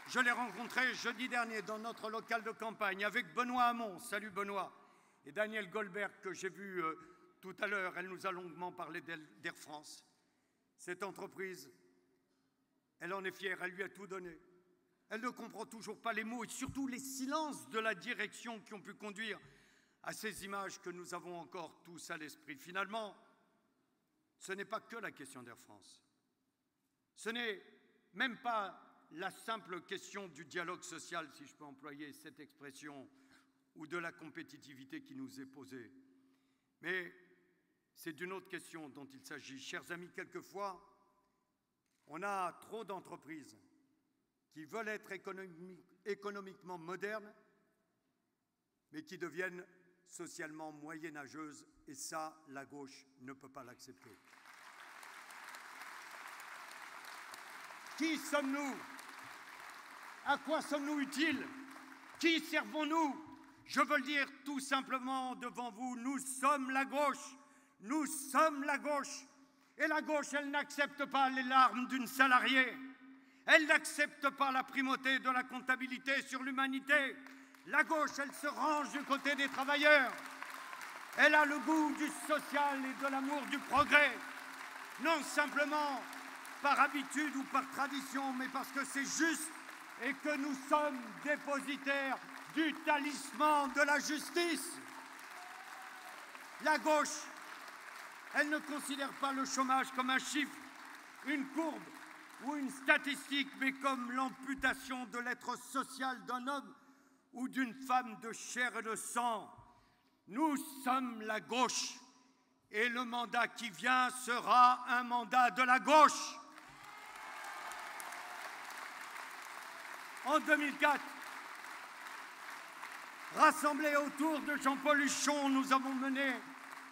Je l'ai rencontré jeudi dernier dans notre local de campagne avec Benoît Hamon, salut Benoît, et Daniel Goldberg que j'ai vu tout à l'heure. Elle nous a longuement parlé d'Air France. Cette entreprise, elle en est fière, elle lui a tout donné. Elle ne comprend toujours pas les mots et surtout les silences de la direction qui ont pu conduire à ces images que nous avons encore tous à l'esprit. Finalement, ce n'est pas que la question d'Air France. Ce n'est même pas la simple question du dialogue social, si je peux employer cette expression, ou de la compétitivité qui nous est posée. Mais c'est d'une autre question dont il s'agit. Chers amis, quelquefois, on a trop d'entreprises qui veulent être économiquement modernes, mais qui deviennent socialement moyenâgeuses, et ça, la gauche ne peut pas l'accepter. Qui sommes-nous? À quoi sommes-nous utiles? Qui servons-nous? Je veux le dire tout simplement devant vous, nous sommes la gauche. Nous sommes la gauche. Et la gauche, elle n'accepte pas les larmes d'une salariée. Elle n'accepte pas la primauté de la comptabilité sur l'humanité. La gauche, elle se range du côté des travailleurs. Elle a le goût du social et de l'amour du progrès. Non simplement par habitude ou par tradition, mais parce que c'est juste et que nous sommes dépositaires du talisman de la justice. La gauche, elle ne considère pas le chômage comme un chiffre, une courbe ou une statistique, mais comme l'amputation de l'être social d'un homme ou d'une femme de chair et de sang. Nous sommes la gauche et le mandat qui vient sera un mandat de la gauche. En 2004, rassemblés autour de Jean-Paul Huchon, nous avons mené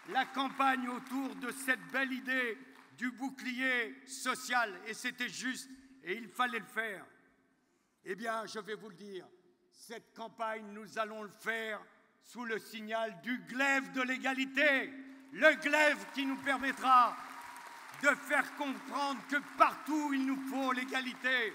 la campagne autour de cette belle idée du bouclier social. Et c'était juste, et il fallait le faire. Eh bien, je vais vous le dire, cette campagne, nous allons le faire sous le signal du glaive de l'égalité. Le glaive qui nous permettra de faire comprendre que partout il nous faut l'égalité.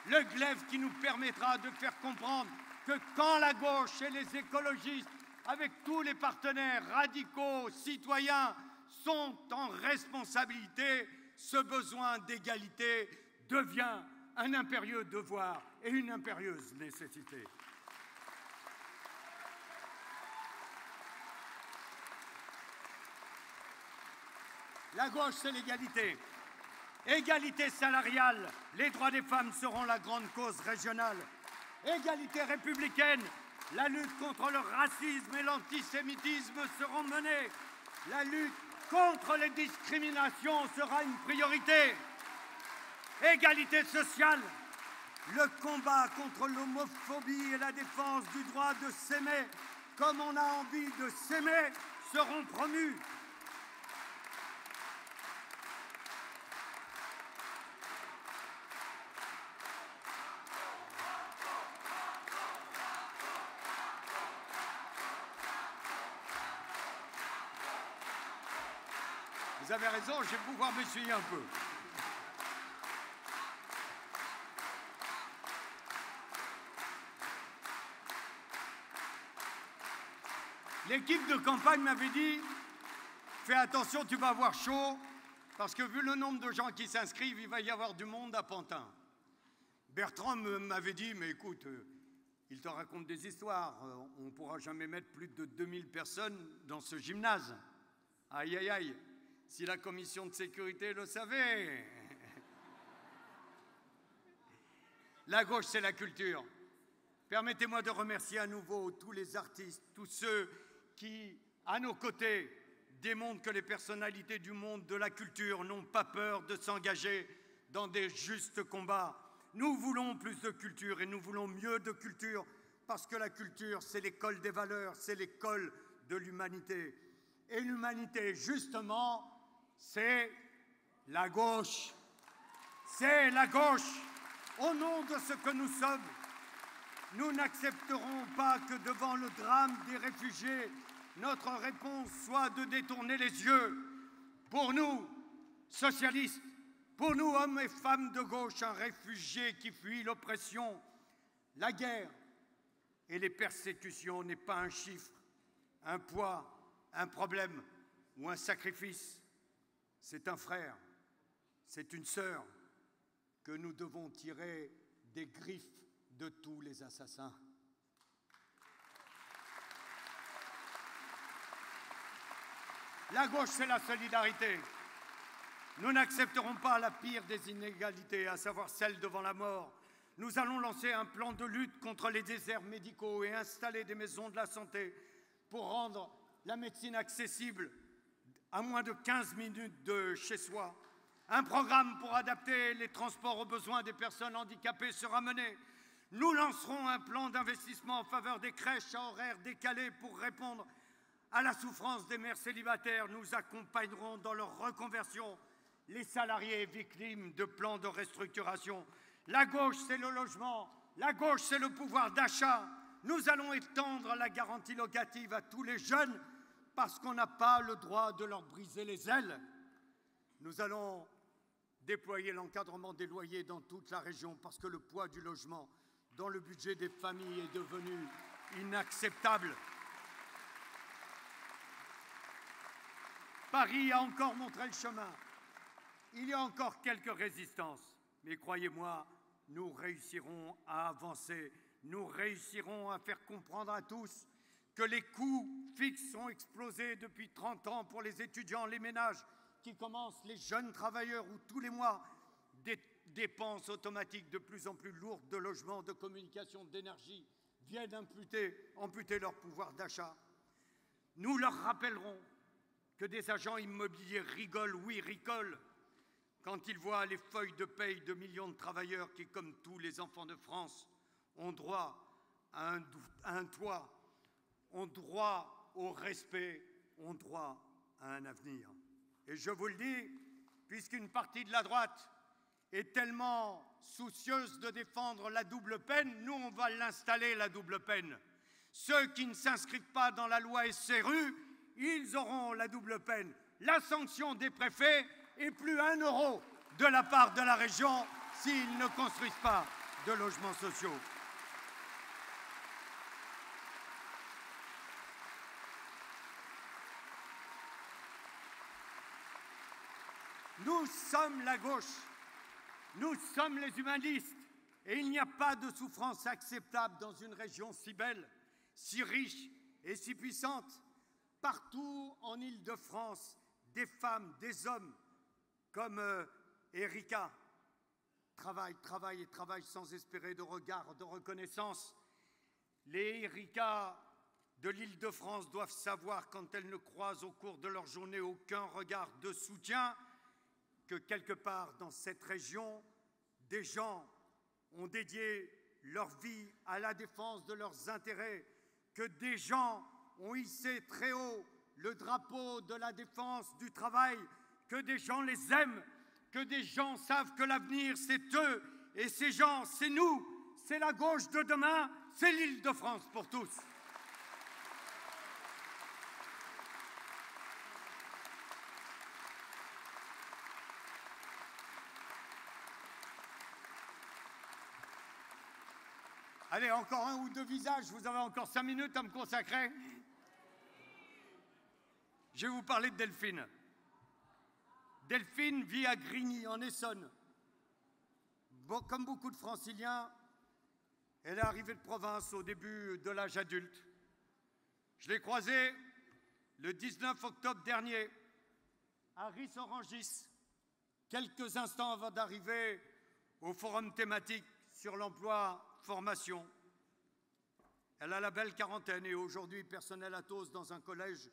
Le glaive qui nous permettra de faire comprendre que quand la gauche et les écologistes, avec tous les partenaires radicaux, citoyens, sont en responsabilité, ce besoin d'égalité devient un impérieux devoir et une impérieuse nécessité. La gauche, c'est l'égalité. Égalité salariale, les droits des femmes seront la grande cause régionale. Égalité républicaine, la lutte contre le racisme et l'antisémitisme seront menées. La lutte contre les discriminations sera une priorité. Égalité sociale, le combat contre l'homophobie et la défense du droit de s'aimer comme on a envie de s'aimer seront promus. Vous avez raison, je vais pouvoir m'essuyer un peu. L'équipe de campagne m'avait dit « Fais attention, tu vas avoir chaud, parce que vu le nombre de gens qui s'inscrivent, il va y avoir du monde à Pantin. » Bertrand m'avait dit « Mais écoute, il te raconte des histoires, on ne pourra jamais mettre plus de 2000 personnes dans ce gymnase. » Aïe, aïe, aïe. Si la commission de sécurité le savait. La gauche, c'est la culture. Permettez-moi de remercier à nouveau tous les artistes, tous ceux qui, à nos côtés, démontrent que les personnalités du monde de la culture n'ont pas peur de s'engager dans des justes combats. Nous voulons plus de culture et nous voulons mieux de culture parce que la culture, c'est l'école des valeurs, c'est l'école de l'humanité. Et l'humanité, justement, c'est la gauche. C'est la gauche. Au nom de ce que nous sommes, nous n'accepterons pas que devant le drame des réfugiés, notre réponse soit de détourner les yeux. Pour nous, socialistes, pour nous, hommes et femmes de gauche, un réfugié qui fuit l'oppression, la guerre et les persécutions n'est pas un chiffre, un poids, un problème ou un sacrifice. C'est un frère, c'est une sœur que nous devons tirer des griffes de tous les assassins. La gauche, c'est la solidarité. Nous n'accepterons pas la pire des inégalités, à savoir celle devant la mort. Nous allons lancer un plan de lutte contre les déserts médicaux et installer des maisons de la santé pour rendre la médecine accessible à moins de 15 minutes de chez soi. Un programme pour adapter les transports aux besoins des personnes handicapées sera mené. Nous lancerons un plan d'investissement en faveur des crèches à horaires décalés pour répondre à la souffrance des mères célibataires. Nous accompagnerons dans leur reconversion les salariés victimes de plans de restructuration. La gauche, c'est le logement. La gauche, c'est le pouvoir d'achat. Nous allons étendre la garantie locative à tous les jeunes parce qu'on n'a pas le droit de leur briser les ailes. Nous allons déployer l'encadrement des loyers dans toute la région parce que le poids du logement dans le budget des familles est devenu inacceptable. Paris a encore montré le chemin. Il y a encore quelques résistances, mais croyez-moi, nous réussirons à avancer. Nous réussirons à faire comprendre à tous que les coûts fixes ont explosé depuis 30 ans pour les étudiants, les ménages qui commencent, les jeunes travailleurs où tous les mois, des dépenses automatiques de plus en plus lourdes de logement, de communication, d'énergie viennent amputer leur pouvoir d'achat. Nous leur rappellerons que des agents immobiliers rigolent, oui, rigolent, quand ils voient les feuilles de paye de millions de travailleurs qui, comme tous les enfants de France, ont droit à un toit, ont droit au respect, ont droit à un avenir. Et je vous le dis, puisqu'une partie de la droite est tellement soucieuse de défendre la double peine, nous, on va l'installer, la double peine. Ceux qui ne s'inscrivent pas dans la loi SRU, ils auront la double peine. La sanction des préfets et plus un euro de la part de la région s'ils ne construisent pas de logements sociaux. Nous sommes la gauche, nous sommes les humanistes, et il n'y a pas de souffrance acceptable dans une région si belle, si riche et si puissante. Partout en Île-de-France, des femmes, des hommes, comme Erika, travaillent et travaillent sans espérer de regard, de reconnaissance. Les Erika de l'Île-de-France doivent savoir, quand elles ne croisent au cours de leur journée aucun regard de soutien, que quelque part dans cette région, des gens ont dédié leur vie à la défense de leurs intérêts, que des gens ont hissé très haut le drapeau de la défense du travail, que des gens les aiment, que des gens savent que l'avenir, c'est eux, et ces gens, c'est nous, c'est la gauche de demain, c'est l'Île-de-France pour tous. Allez, encore un ou deux visages, vous avez encore 5 minutes à me consacrer. Je vais vous parler de Delphine. Delphine vit à Grigny, en Essonne. Comme beaucoup de Franciliens, elle est arrivée de province au début de l'âge adulte. Je l'ai croisée le 19 octobre dernier à Ris-Orangis, quelques instants avant d'arriver au forum thématique sur l'emploi-formation. Elle a la belle quarantaine et aujourd'hui personnel Athos dans un collège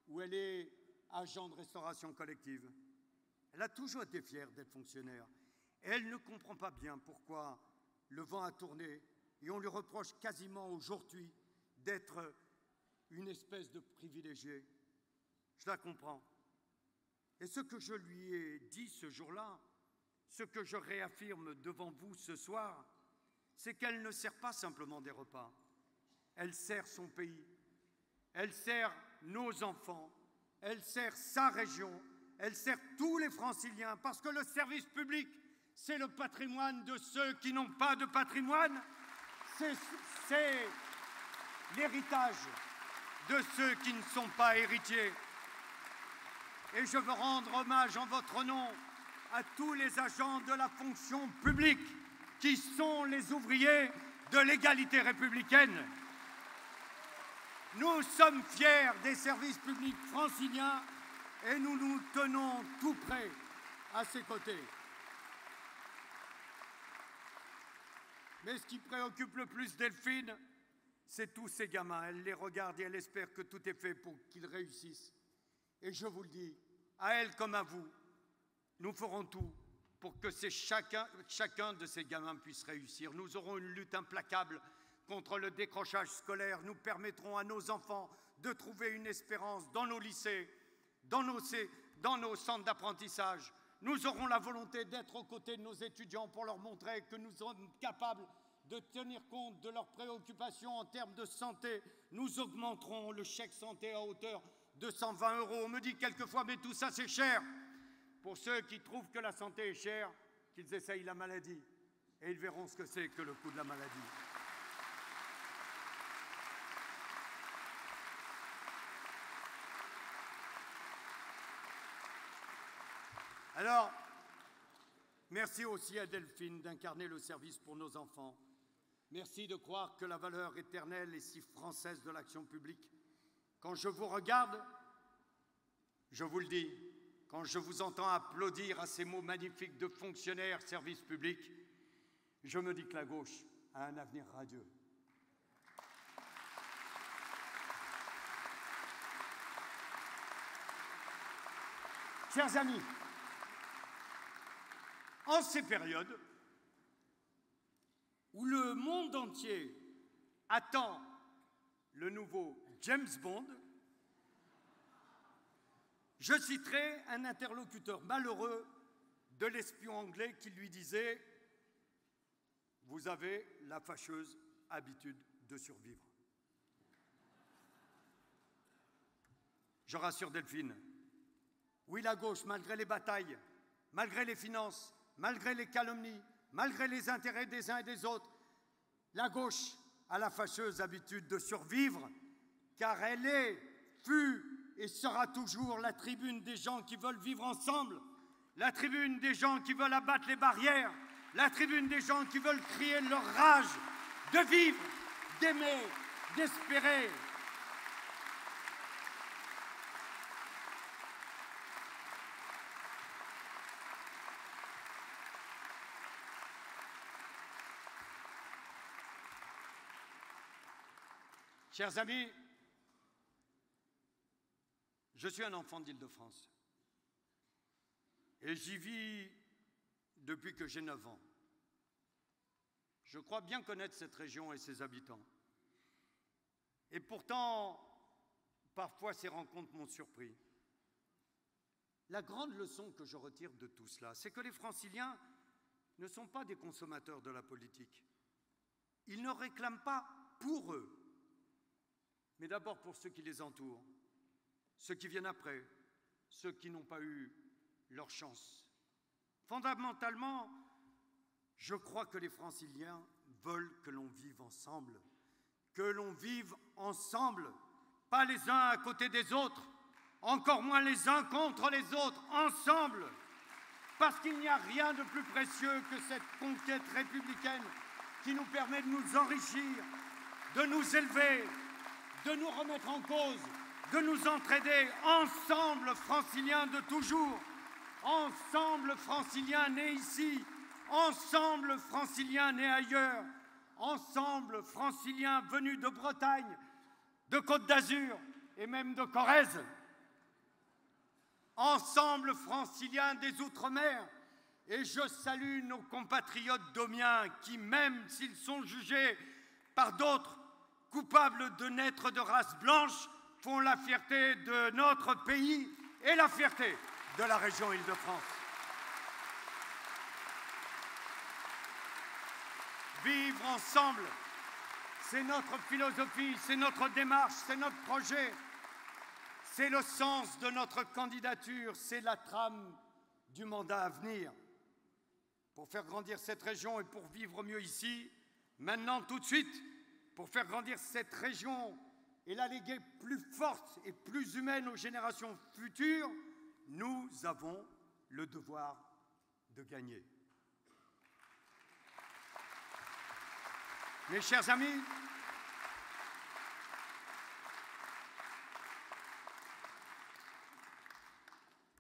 où elle est agent de restauration collective. Elle a toujours été fière d'être fonctionnaire. Et elle ne comprend pas bien pourquoi le vent a tourné et on lui reproche quasiment aujourd'hui d'être une espèce de privilégié. Je la comprends. Et ce que je lui ai dit ce jour-là, ce que je réaffirme devant vous ce soir, c'est qu'elle ne sert pas simplement des repas. Elle sert son pays. Elle sert nos enfants. Elle sert sa région. Elle sert tous les Franciliens, parce que le service public, c'est le patrimoine de ceux qui n'ont pas de patrimoine. C'est l'héritage de ceux qui ne sont pas héritiers. Et je veux rendre hommage en votre nom à tous les agents de la fonction publique qui sont les ouvriers de l'égalité républicaine. Nous sommes fiers des services publics franciliens et nous nous tenons tout près à ses côtés. Mais ce qui préoccupe le plus Delphine, c'est tous ces gamins. Elle les regarde et elle espère que tout est fait pour qu'ils réussissent. Et je vous le dis, à elle comme à vous, nous ferons tout pour que chacun de ces gamins puisse réussir. Nous aurons une lutte implacable contre le décrochage scolaire. Nous permettrons à nos enfants de trouver une espérance dans nos lycées, dans nos centres d'apprentissage. Nous aurons la volonté d'être aux côtés de nos étudiants pour leur montrer que nous sommes capables de tenir compte de leurs préoccupations en termes de santé. Nous augmenterons le chèque santé à hauteur de 120 €. On me dit quelquefois, mais tout ça c'est cher. Pour ceux qui trouvent que la santé est chère, qu'ils essayent la maladie et ils verront ce que c'est que le coût de la maladie. Alors, merci aussi à Delphine d'incarner le service pour nos enfants. Merci de croire que la valeur éternelle est si française de l'action publique. Quand je vous regarde, je vous le dis, quand je vous entends applaudir à ces mots magnifiques de fonctionnaires, service public, je me dis que la gauche a un avenir radieux. Chers amis, en ces périodes où le monde entier attend le nouveau James Bond, je citerai un interlocuteur malheureux de l'espion anglais qui lui disait « Vous avez la fâcheuse habitude de survivre ». Je rassure Delphine, Oui, la gauche, malgré les batailles, malgré les finances, malgré les calomnies, malgré les intérêts des uns et des autres, la gauche a la fâcheuse habitude de survivre, car elle est, fut et sera toujours la tribune des gens qui veulent vivre ensemble, la tribune des gens qui veulent abattre les barrières, la tribune des gens qui veulent crier leur rage de vivre, d'aimer, d'espérer. Chers amis, je suis un enfant d'Île-de-France et j'y vis depuis que j'ai 9 ans. Je crois bien connaître cette région et ses habitants. Et pourtant, parfois ces rencontres m'ont surpris. La grande leçon que je retire de tout cela, c'est que les Franciliens ne sont pas des consommateurs de la politique. Ils ne réclament pas pour eux, mais d'abord pour ceux qui les entourent, ceux qui viennent après, ceux qui n'ont pas eu leur chance. Fondamentalement, je crois que les Franciliens veulent que l'on vive ensemble, pas les uns à côté des autres, encore moins les uns contre les autres, ensemble, parce qu'il n'y a rien de plus précieux que cette conquête républicaine qui nous permet de nous enrichir, de nous élever, de nous remettre en cause, de nous entraider, ensemble, Franciliens de toujours, ensemble, Franciliens nés ici, ensemble, Franciliens nés ailleurs, ensemble, Franciliens venus de Bretagne, de Côte d'Azur et même de Corrèze, ensemble, Franciliens des Outre-mer. Et je salue nos compatriotes domiens qui, même s'ils sont jugés par d'autres coupables de naître de race blanche, font la fierté de notre pays et la fierté de la région Île-de-France. Vivre ensemble, c'est notre philosophie, c'est notre démarche, c'est notre projet, c'est le sens de notre candidature, c'est la trame du mandat à venir. Pour faire grandir cette région et pour vivre mieux ici, maintenant tout de suite, pour faire grandir cette région et la léguer plus forte et plus humaine aux générations futures, nous avons le devoir de gagner. Mes chers amis,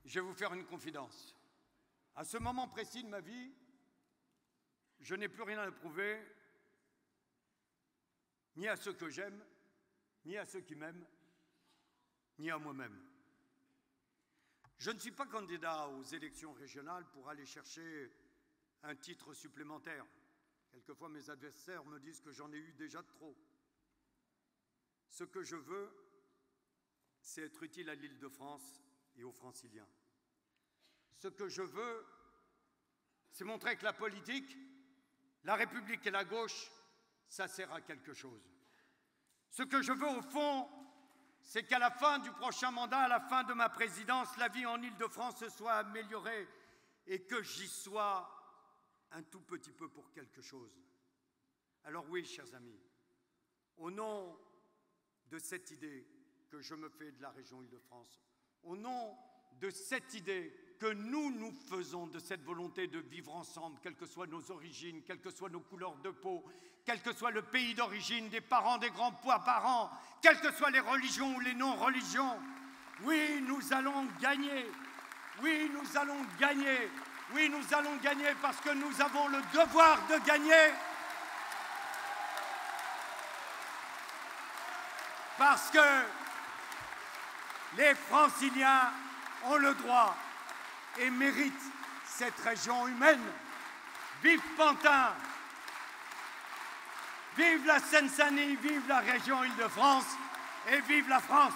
je vais vous faire une confidence. À ce moment précis de ma vie, je n'ai plus rien à prouver, ni à ceux que j'aime, ni à ceux qui m'aiment, ni à moi-même. Je ne suis pas candidat aux élections régionales pour aller chercher un titre supplémentaire. Quelquefois, mes adversaires me disent que j'en ai eu déjà de trop. Ce que je veux, c'est être utile à l'Île-de-France et aux Franciliens. Ce que je veux, c'est montrer que la politique, la République et la gauche, ça sert à quelque chose. Ce que je veux, au fond, c'est qu'à la fin du prochain mandat, à la fin de ma présidence, la vie en Île-de-France se soit améliorée et que j'y sois un tout petit peu pour quelque chose. Alors oui, chers amis, au nom de cette idée que je me fais de la région Île-de-France, au nom de cette idée que nous faisons de cette volonté de vivre ensemble, quelles que soient nos origines, quelles que soient nos couleurs de peau, quel que soit le pays d'origine des parents, des grands-parents, quelles que soient les religions ou les non-religions, oui, nous allons gagner. Oui, nous allons gagner. Oui, nous allons gagner parce que nous avons le devoir de gagner. Parce que les Franciliens ont le droit et méritent cette région humaine. Vive Pantin! Vive la Seine-Saint-Denis, vive la région Île-de-France et vive la France!